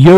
ಯೋ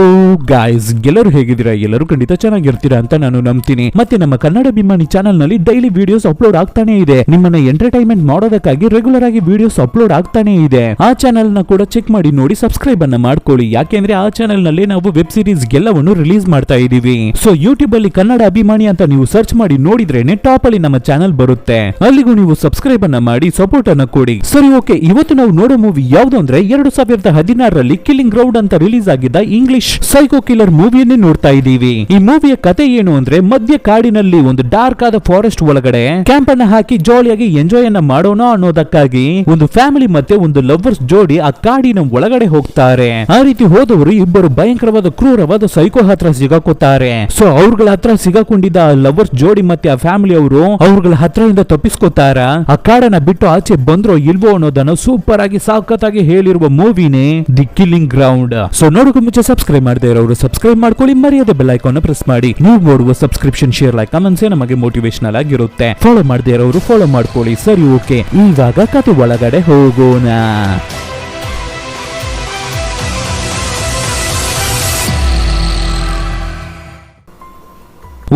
guys, ಎಲ್ಲರೂ ಹೇಗಿದ್ದೀರಾ? ಎಲ್ಲರೂ ಖಂಡಿತ ಚೆನ್ನಾಗಿರ್ತೀರಾ ಅಂತ ನಾನು ನಂಬ್ತೀನಿ. ಮತ್ತೆ ನಮ್ಮ ಕನ್ನಡ ಅಭಿಮಾನಿ ಚಾನೆಲ್ ನಲ್ಲಿ ಡೈಲಿ ವಿಡಿಯೋಸ್ ಅಪ್ಲೋಡ್ ಆಗ್ತಾನೆ ಇದೆ. ನಿಮ್ಮನ್ನ ಎಂಟರ್ಟೈನ್ಮೆಂಟ್ ಮಾಡೋದಕ್ಕಾಗಿ ರೆಗ್ಯುಲರ್ ಆಗಿ ವಿಡಿಯೋಸ್ ಅಪ್ಲೋಡ್ ಆಗ್ತಾನೆ ಇದೆ. ಆ ಚಾನೆಲ್ ನ ಕೂಡ ಚೆಕ್ ಮಾಡಿ ನೋಡಿ, ಸಬ್ಸ್ಕ್ರೈಬ್ ಅನ್ನ ಮಾಡ್ಕೊಳ್ಳಿ. ಯಾಕೆಂದ್ರೆ ಆ ಚಾನೆಲ್ ನಲ್ಲಿ ನಾವು ವೆಬ್ ಸೀರೀಸ್ ಎಲ್ಲವನ್ನು ರಿಲೀಸ್ ಮಾಡ್ತಾ ಇದೀವಿ. ಸೊ ಯೂಟ್ಯೂಬ್ ಅಲ್ಲಿ ಕನ್ನಡ ಅಭಿಮಾನಿ ಅಂತ ನೀವು ಸರ್ಚ್ ಮಾಡಿ ನೋಡಿದ್ರೇನೆ ಟಾಪ್ ಅಲ್ಲಿ ನಮ್ಮ ಚಾನೆಲ್ ಬರುತ್ತೆ. ಅಲ್ಲಿಗೂ ನೀವು ಸಬ್ಸ್ಕ್ರೈಬ್ ಅನ್ನ ಮಾಡಿ ಸಪೋರ್ಟ್ ಅನ್ನ ಕೊಡಿ. ಸರಿ, ಓಕೆ. ಇವತ್ತು ನಾವು ನೋಡೋ ಮೂವಿ ಯಾವ್ದು ಅಂದ್ರೆ 2016ರಲ್ಲಿ ಕಿಲ್ಲಿಂಗ್ ಗ್ರೌಂಡ್ ಅಂತ ರಿಲೀಸ್ ಆಗಿದ್ದ ಇಂಗ್ಲಿಷ್ ಸೈಕೋ ಕಿಲ್ಲರ್ ಮೂವಿಯನ್ನೇ ನೋಡ್ತಾ ಇದೀವಿ. ಈ ಮೂವಿಯ ಕತೆ ಏನು ಅಂದ್ರೆ, ಮಧ್ಯ ಕಾಡಿನಲ್ಲಿ ಒಂದು ಡಾರ್ಕ್ ಆದ ಫಾರೆಸ್ಟ್ ಒಳಗಡೆ ಕ್ಯಾಂಪ್ ಅನ್ನ ಹಾಕಿ ಜಾಲಿಯಾಗಿ ಎಂಜಾಯ್ ಅನ್ನ ಮಾಡೋಣ ಅನ್ನೋದಕ್ಕಾಗಿ ಒಂದು ಫ್ಯಾಮಿಲಿ ಮತ್ತೆ ಒಂದು ಲವರ್ಸ್ ಜೋಡಿ ಆ ಕಾಡಿನ ಒಳಗಡೆ ಹೋಗ್ತಾರೆ. ಆ ರೀತಿ ಹೋದವರು ಇಬ್ಬರು ಭಯಂಕರವಾದ ಕ್ರೂರವಾದ ಸೈಕೋ ಹತ್ರ ಸಿಗಾಕೋತಾರೆ. ಸೊ ಅವ್ರಗಳ ಹತ್ರ ಸಿಗಾಕೊಂಡಿದ್ದ ಆ ಲವರ್ಸ್ ಜೋಡಿ ಮತ್ತೆ ಆ ಫ್ಯಾಮಿಲಿ ಅವರು ಅವ್ರಗಳ ಹತ್ರದಿಂದ ತಪ್ಪಿಸ್ಕೋತಾರ. ಆ ಕಾಡನ್ನ ಬಿಟ್ಟು ಆಚೆ ಬಂದ್ರೋ ಇಲ್ವೋ ಅನ್ನೋದನ್ನ ಸೂಪರ್ ಆಗಿ ಸಾಕತ್ತಾಗಿ ಹೇಳಿರುವ ಮೂವಿನೇ ದಿ ಕಿಲ್ಲಿಂಗ್ ಗ್ರೌಂಡ್. ಸೊ ನೋಡೋಕೆ ಮುಂಚೆ ಸಬ್ಸ್ಕ್ರೈಬ್ ಮಾಡದೇ ಇರೋರು ಸಬ್ಸ್ಕ್ರೈಬ್ ಮಾಡ್ಕೊಳ್ಳಿ, ಮರ್ಯಾದೆ ಬೆಲ್ ಐಕಾನ್ ಪ್ರೆಸ್ ಮಾಡಿ. ನೀವು ನೋಡುವ ಸಬ್ಸ್ಕ್ರಿಪ್ಷನ್, ಶೇರ್, ಲೈಕ್, ಕಮೆಂಟ್ಸ್ ನಮಗೆ ಮೋಟಿವೇಶನಲ್ ಆಗಿರುತ್ತೆ. ಫಾಲೋ ಮಾಡದೇ ಇರೋರು ಫಾಲೋ ಮಾಡ್ಕೊಳ್ಳಿ. ಸರಿ, ಓಕೆ, ಇವಾಗ ಕತೆ ಒಳಗಡೆ ಹೋಗೋಣ.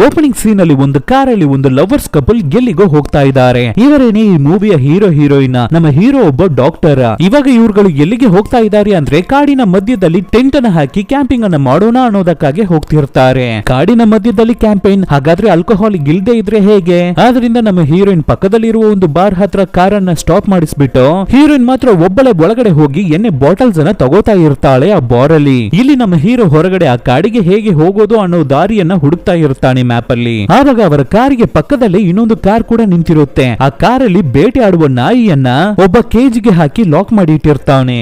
ಓಪನಿಂಗ್ ಸೀನ್ ಅಲ್ಲಿ ಒಂದು ಕಾರಲ್ಲಿ ಒಂದು ಲವರ್ಸ್ ಕಪಲ್ ಎಲ್ಲಿಗೋ ಹೋಗ್ತಾ ಇದ್ದಾರೆ. ಇವರೇನೆ ಈ ಮೂವಿಯ ಹೀರೋ ಹೀರೋಯಿನ್. ನಮ್ಮ ಹೀರೋ ಒಬ್ಬ ಡಾಕ್ಟರ್. ಇವಾಗ ಇವ್ರುಗಳು ಎಲ್ಲಿಗೆ ಹೋಗ್ತಾ ಇದ್ದಾರೆ ಅಂದ್ರೆ, ಕಾಡಿನ ಮಧ್ಯದಲ್ಲಿ ಟೆಂಟ್ ಅನ್ನ ಹಾಕಿ ಕ್ಯಾಂಪಿಂಗ್ ಅನ್ನ ಮಾಡೋಣ ಅನ್ನೋದಕ್ಕಾಗಿ ಹೋಗ್ತಿರ್ತಾರೆ. ಕಾಡಿನ ಮಧ್ಯದಲ್ಲಿ ಕ್ಯಾಂಪೇನ್, ಹಾಗಾದ್ರೆ ಆಲ್ಕೋಹಾಲ್ ಇಲ್ದೇ ಇದ್ರೆ ಹೇಗೆ? ಆದ್ರಿಂದ ನಮ್ಮ ಹೀರೋಯಿನ್ ಪಕ್ಕದಲ್ಲಿರುವ ಒಂದು ಬಾರ್ ಹತ್ರ ಕಾರನ್ನ ಸ್ಟಾಪ್ ಮಾಡಿಸ್ಬಿಟ್ಟು ಹೀರೋಯಿನ್ ಮಾತ್ರ ಒಬ್ಬಳೆ ಒಳಗಡೆ ಹೋಗಿ ಎಣ್ಣೆ ಬಾಟಲ್ಸ್ ಅನ್ನ ತಗೋತಾ ಇರ್ತಾಳೆ ಆ ಬಾರ್ ಅಲ್ಲಿ. ಇಲ್ಲಿ ನಮ್ಮ ಹೀರೋ ಹೊರಗಡೆ ಆ ಕಾಡಿಗೆ ಹೇಗೆ ಹೋಗೋದು ಅನ್ನೋ ದಾರಿಯನ್ನ ಹುಡುಕ್ತಾ ಇರ್ತಾನೆ ಮ್ಯಾಪ್ ಅಲ್ಲಿ. ಆವಾಗ ಅವರ ಕಾರಿಗೆ ಪಕ್ಕದಲ್ಲಿ ಇನ್ನೊಂದು ಕಾರ್ ಕೂಡ ನಿಂತಿರುತ್ತೆ. ಆ ಕಾರಲ್ಲಿ ಬೇಟೆ ಆಡುವ ನಾಯಿಯನ್ನ ಒಬ್ಬ ಕೇಜಿಗೆ ಹಾಕಿ ಲಾಕ್ ಮಾಡಿ ಇಟ್ಟಿರ್ತಾನೆ.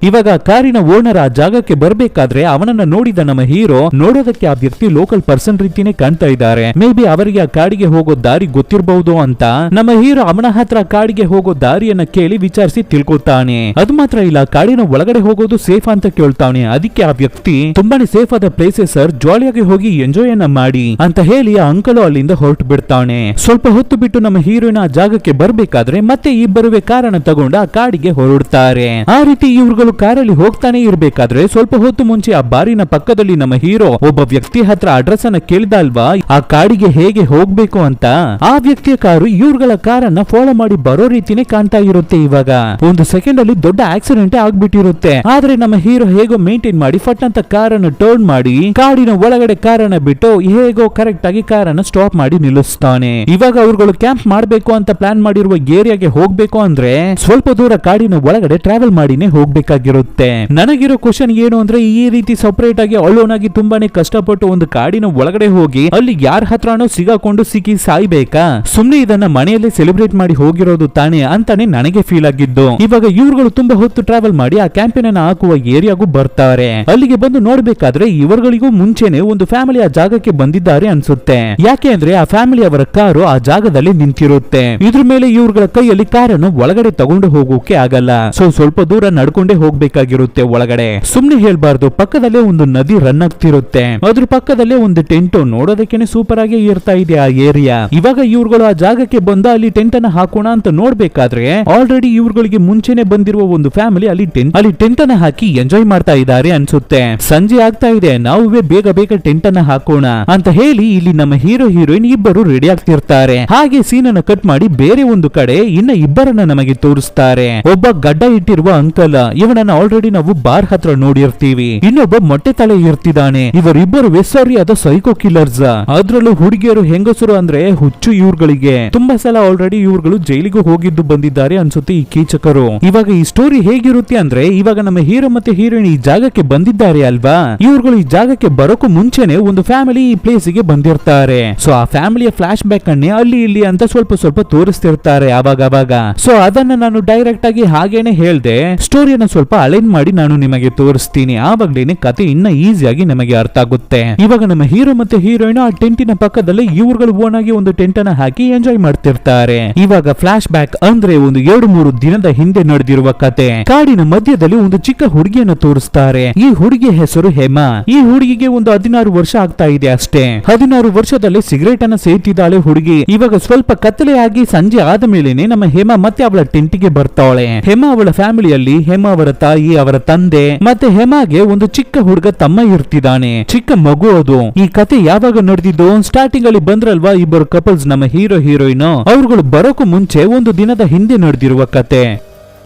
ಇವಾಗ ಕಾರಿನ ಓನರ್ ಆ ಜಾಗಕ್ಕೆ ಬರ್ಬೇಕಾದ್ರೆ ಅವನನ್ನ ನೋಡಿದ ನಮ್ಮ ಹೀರೋ ನೋಡೋದಕ್ಕೆ ಆ ವ್ಯಕ್ತಿ ಲೋಕಲ್ ಪರ್ಸನ್ ರೀತಿನೇ ಕಾಣ್ತಾ ಇದ್ದಾರೆ. ಮೇ ಬಿ ಅವರಿಗೆ ಆ ಕಾಡಿಗೆ ಹೋಗೋ ದಾರಿ ಗೊತ್ತಿರಬಹುದು ಅಂತ ನಮ್ಮ ಹೀರೋ ಅವನ ಹತ್ರ ಕಾಡಿಗೆ ಹೋಗೋ ದಾರಿಯನ್ನ ಕೇಳಿ ವಿಚಾರಿಸಿ ತಿಳ್ಕೊತಾನೆ. ಅದು ಮಾತ್ರ ಇಲ್ಲ, ಕಾಡಿನ ಒಳಗಡೆ ಹೋಗೋದು ಸೇಫ್ ಅಂತ ಕೇಳ್ತಾನೆ. ಅದಕ್ಕೆ ಆ ವ್ಯಕ್ತಿ ತುಂಬಾನೇ ಸೇಫ್ ಆದ ಪ್ಲೇಸಸ್ ಸರ್, ಜಾಲಿಯಾಗಿ ಹೋಗಿ ಎಂಜಾಯ್ ಅನ್ನ ಮಾಡಿ ಅಂತ ಹೇಳಿ ಆ ಅಂಕಲು ಅಲ್ಲಿಂದ ಹೊರಟು ಬಿಡ್ತಾನೆ. ಸ್ವಲ್ಪ ಹೊತ್ತು ಬಿಟ್ಟು ನಮ್ಮ ಹೀರೋಯಿನ್ ಆ ಜಾಗಕ್ಕೆ ಬರ್ಬೇಕಾದ್ರೆ ಮತ್ತೆ ಇಬ್ಬರುವೆ ಕಾರನ್ನ ತಗೊಂಡು ಆ ಕಾಡಿಗೆ ಹೊರಡ್ತಾರೆ. ಆ ರೀತಿ ಇವ್ರುಗಳು ಕಾರಲ್ಲಿ ಹೋಗ್ತಾನೆ ಇರ್ಬೇಕಾದ್ರೆ ಸ್ವಲ್ಪ ಹೊತ್ತು ಮುಂಚೆ ಆ ಬಾರಿನ ಪಕ್ಕದಲ್ಲಿ ನಮ್ಮ ಹೀರೋ ಒಬ್ಬ ವ್ಯಕ್ತಿ ಹತ್ರ ಅಡ್ರೆಸ್ ಅನ್ನ ಕೇಳಿದ ಅಲ್ವಾ ಆ ಕಾಡಿಗೆ ಹೇಗೆ ಹೋಗ್ಬೇಕು ಅಂತ. ಆ ವ್ಯಕ್ತಿಯ ಕಾರು ಇವ್ರುಗಳ ಕಾರನ್ನ ಫಾಲೋ ಮಾಡಿ ಬರೋ ರೀತಿನೇ ಕಾಣ್ತಾ ಇರುತ್ತೆ. ಇವಾಗ ಒಂದು ಸೆಕೆಂಡ್ ಅಲ್ಲಿ ದೊಡ್ಡ ಆಕ್ಸಿಡೆಂಟ್ ಆಗ್ಬಿಟ್ಟಿರುತ್ತೆ. ಆದ್ರೆ ನಮ್ಮ ಹೀರೋ ಹೇಗೋ ಮೇಂಟೈನ್ ಮಾಡಿ ಫಟ್ ಅಂತ ಕಾರನ್ನ ಟರ್ನ್ ಮಾಡಿ ಕಾಡಿನ ಒಳಗಡೆ ಕಾರನ್ನ ಬಿಟ್ಟು ಹೇಗೋ ಕರೆಕ್ಟ್ ಆಗಿ ಕಾರನ್ನ ಸ್ಟಾಪ್ ಮಾಡಿ ನಿಲ್ಲಿಸ್ತಾನೆ. ಇವಾಗ ಅವ್ರುಗಳು ಕ್ಯಾಂಪ್ ಮಾಡ್ಬೇಕು ಅಂತ ಪ್ಲಾನ್ ಮಾಡಿರುವ ಏರಿಯಾಗೆ ಹೋಗ್ಬೇಕು ಅಂದ್ರೆ ಸ್ವಲ್ಪ ದೂರ ಕಾಡಿನ ಒಳಗಡೆ ಟ್ರಾವೆಲ್ ಮಾಡಿನೇ ಹೋಗ್ಬೇಕಾಗಿರುತ್ತೆ. ನನಗಿರೋ ಕ್ವಶನ್ ಏನು ಅಂದ್ರೆ, ಈ ರೀತಿ ಸಪರೇಟ್ ಆಗಿ ಅಲೋನ್ ಆಗಿ ತುಂಬಾನೇ ಕಷ್ಟಪಟ್ಟು ಒಂದು ಕಾಡಿನ ಒಳಗಡೆ ಹೋಗಿ ಅಲ್ಲಿ ಯಾರ ಹತ್ರನೋ ಸಿಗಾಕೊಂಡು ಸಿಕ್ಕಿ ಸಾಯ್ಬೇಕಾ? ಸುಮ್ನೆ ಇದನ್ನ ಮನೆಯಲ್ಲೇ ಸೆಲೆಬ್ರೇಟ್ ಮಾಡಿ ಹೋಗಿರೋದು ತಾನೇ ಅಂತಾನೆ ನನಗೆ ಫೀಲ್ ಆಗಿದ್ದು. ಇವಾಗ ಇವ್ರುಗಳು ತುಂಬಾ ಹೊತ್ತು ಟ್ರಾವೆಲ್ ಮಾಡಿ ಆ ಕ್ಯಾಂಪೇನ್ ಅನ್ನ ಹಾಕುವ ಏರಿಯಾಗೂ ಬರ್ತಾರೆ. ಅಲ್ಲಿಗೆ ಬಂದು ನೋಡ್ಬೇಕಾದ್ರೆ ಇವರುಗಳಿಗೂ ಮುಂಚೆನೆ ಒಂದು ಫ್ಯಾಮಿಲಿ ಆ ಜಾಗಕ್ಕೆ ಬಂದಿದ್ದಾರೆ ಅನ್ಸುತ್ತೆ. ಯಾಕೆ ಅಂದ್ರೆ ಆ ಫ್ಯಾಮಿಲಿ ಅವರ ಕಾರು ಆ ಜಾಗದಲ್ಲಿ ನಿಂತಿರುತ್ತೆ. ಇದ್ರ ಮೇಲೆ ಇವ್ರುಗಳ ಕೈಯಲ್ಲಿ ಕಾರನ್ನು ಒಳಗಡೆ ತಗೊಂಡು ಹೋಗೋಕೆ ಆಗಲ್ಲ. ಸೊ ಸ್ವಲ್ಪ ದೂರ ನಡ್ಕೊಂಡೇ ಹೋಗ್ಬೇಕಾಗಿರುತ್ತೆ ಒಳಗಡೆ. ಸುಮ್ನೆ ಹೇಳ್ಬಾರ್ದು, ಪಕ್ಕದಲ್ಲೇ ಒಂದು ನದಿ ರನ್ ಆಗ್ತಿರುತ್ತೆ. ಅದ್ರ ಪಕ್ಕದಲ್ಲೇ ಒಂದು ಟೆಂಟ್ ನೋಡೋದಕ್ಕೆ ಸೂಪರ್ ಆಗಿ ಇರ್ತಾ ಇದೆ ಆ ಏರಿಯಾ. ಇವಾಗ ಇವ್ರುಗಳು ಆ ಜಾಗಕ್ಕೆ ಬಂದ ಅಲ್ಲಿ ಟೆಂಟ್ ಅನ್ನ ಹಾಕೋಣ ಅಂತ ನೋಡ್ಬೇಕಾದ್ರೆ ಆಲ್ರೆಡಿ ಇವ್ರುಗಳಿಗೆ ಮುಂಚೆನೆ ಬಂದಿರುವ ಒಂದು ಫ್ಯಾಮಿಲಿ ಅಲ್ಲಿ ಟೆಂಟ್ ಅನ್ನ ಹಾಕಿ ಎಂಜಾಯ್ ಮಾಡ್ತಾ ಇದ್ದಾರೆ ಅನ್ಸುತ್ತೆ. ಸಂಜೆ ಆಗ್ತಾ ಇದೆ, ನಾವುವೇ ಬೇಗ ಬೇಗ ಟೆಂಟ್ ಅನ್ನ ಹಾಕೋಣ ಅಂತ ಹೇಳಿ ಇಲ್ಲಿ ನಮ್ಮ ಹೀರೋ ಹೀರೋಯಿನ್ ಇಬ್ಬರು ರೆಡಿ ಆಗ್ತಿರ್ತಾರೆ. ಹಾಗೆ ಸೀನ್ ಅನ್ನ ಕಟ್ ಮಾಡಿ ಬೇರೆ ಒಂದು ಕಡೆ ಇನ್ನ ಇಬ್ಬರನ್ನ ನಮಗೆ ತೋರಿಸ್ತಾರೆ. ಒಬ್ಬ ಗಡ್ಡ ಇಟ್ಟಿರುವ ಅಂಕಲ್, ಇವನನ್ನ ಆಲ್ರೆಡಿ ನಾವು ಬಾರ್ ಹತ್ರ ನೋಡಿರ್ತೀವಿ. ಇನ್ನೊಬ್ಬ ಮೊಟ್ಟೆ ತಲೆ ಇರ್ತಿದ್ದಾನೆ. ಇವರಿಬ್ಬರು ಸರಿಯಾದ ಸೈಕೋ ಕಿಲ್ಲರ್ಸ್. ಅದ್ರಲ್ಲೂ ಹುಡುಗಿಯರು ಹೆಂಗಸರು ಅಂದ್ರೆ ಹುಚ್ಚು ಇವ್ರುಗಳಿಗೆ. ತುಂಬಾ ಸಲ ಆಲ್ರೆಡಿ ಇವ್ರುಗಳು ಜೈಲಿಗೂ ಹೋಗಿದ್ದು ಬಂದಿದ್ದಾರೆ ಅನ್ಸುತ್ತೆ ಈ ಕೀಚಕರು. ಇವಾಗ ಈ ಸ್ಟೋರಿ ಹೇಗಿರುತ್ತೆ ಅಂದ್ರೆ, ಇವಾಗ ನಮ್ಮ ಹೀರೋ ಮತ್ತೆ ಹೀರೋಯಿನ್ ಈ ಜಾಗಕ್ಕೆ ಬಂದಿದ್ದಾರೆ ಅಲ್ವಾ. ಇವ್ರುಗಳು ಈ ಜಾಗಕ್ಕೆ ಬರೋಕು ಮುಂಚೆನೆ ಒಂದು ಫ್ಯಾಮಿಲಿ ಈ ಪ್ಲೇಸ್ ಗೆ ಬಂದಿರ್ತಾರೆ. ಸೊ ಆ ಫ್ಯಾಮಿಲಿಯ ಫ್ಲಾಶ್ ಬ್ಯಾಕ್ ಅನ್ನೇ ಅಲ್ಲಿ ಇಲ್ಲಿ ಅಂತ ಸ್ವಲ್ಪ ಸ್ವಲ್ಪ ತೋರಿಸ್ತಿರ್ತಾರೆ ಅವಾಗ. ಸೊ ಅದನ್ನ ನಾನು ಡೈರೆಕ್ಟ್ ಆಗಿ ಹಾಗೇನೆ ಹೇಳ್ದೆ, ಸ್ಟೋರಿಯನ್ನ ಸ್ವಲ್ಪ ಅಲೈನ್ ಮಾಡಿ ನಾನು ನಿಮಗೆ ತೋರಿಸ್ತೀನಿ. ಆವಾಗ್ಲೇನೆ ಕತೆ ಇನ್ನ ಈಸಿಯಾಗಿ ನಮಗೆ ಅರ್ಥ ಆಗುತ್ತೆ. ಇವಾಗ ನಮ್ಮ ಹೀರೋ ಮತ್ತೆ ಹೀರೋಯಿನ್ ಆ ಟೆಂಟಿನ ಪಕ್ಕದಲ್ಲಿ ಇವ್ರುಗಳು ಓನ್ ಆಗಿ ಒಂದು ಟೆಂಟ್ ಅನ್ನ ಹಾಕಿ ಎಂಜಾಯ್ ಮಾಡ್ತಿರ್ತಾರೆ. ಇವಾಗ ಫ್ಲಾಶ್ ಬ್ಯಾಕ್ ಅಂದ್ರೆ ಒಂದು 2-3 ದಿನದ ಹಿಂದೆ ನಡೆದಿರುವ ಕತೆ. ಕಾಡಿನ ಮಧ್ಯದಲ್ಲಿ ಒಂದು ಚಿಕ್ಕ ಹುಡುಗಿಯನ್ನು ತೋರಿಸ್ತಾರೆ. ಈ ಹುಡುಗಿ ಹೆಸರು ಹೇಮಾ. ಈ ಹುಡುಗಿಗೆ ಒಂದು 16 ವರ್ಷ ಆಗ್ತಾ ಇದೆ ಅಷ್ಟೇ. 16 ವರ್ಷದಲ್ಲಿ ಸಿಗರೇಟ್ ಅನ್ನ ಸೇತಿದ್ದಾಳೆ ಹುಡುಗಿ. ಇವಾಗ ಸ್ವಲ್ಪ ಕತ್ತಲೆಯಾಗಿ ಸಂಜೆ ಆದ ಮೇಲೆನೆ ನಮ್ಮ ಹೇಮಾ ಮತ್ತೆ ಅವಳ ಟೆಂಟಿಗೆ ಬರ್ತಾಳೆ. ಹೇಮಾ ಅವಳ ಫ್ಯಾಮಿಲಿಯಲ್ಲಿ ಹೇಮಾ ಅವರ ತಾಯಿ, ಅವರ ತಂದೆ ಮತ್ತೆ ಹೇಮಾಗೆ ಒಂದು ಚಿಕ್ಕ ಹುಡುಗ ತಮ್ಮ ಇರ್ತಿದ್ದಾನೆ, ಚಿಕ್ಕ ಮಗು ಅದು. ಈ ಕತೆ ಯಾವಾಗ ನಡೆದಿದ್ದು, ಸ್ಟಾರ್ಟಿಂಗ್ ಅಲ್ಲಿ ಬಂದ್ರಲ್ವಾ ಇಬ್ಬರು ಕಪಲ್ಸ್, ನಮ್ಮ ಹೀರೋ ಹೀರೋಯಿನ್, ಅವ್ರುಗಳು ಬರೋಕು ಮುಂಚೆ ಒಂದು ದಿನದ ಹಿಂದೆ ನಡೆದಿರುವ ಕತೆ.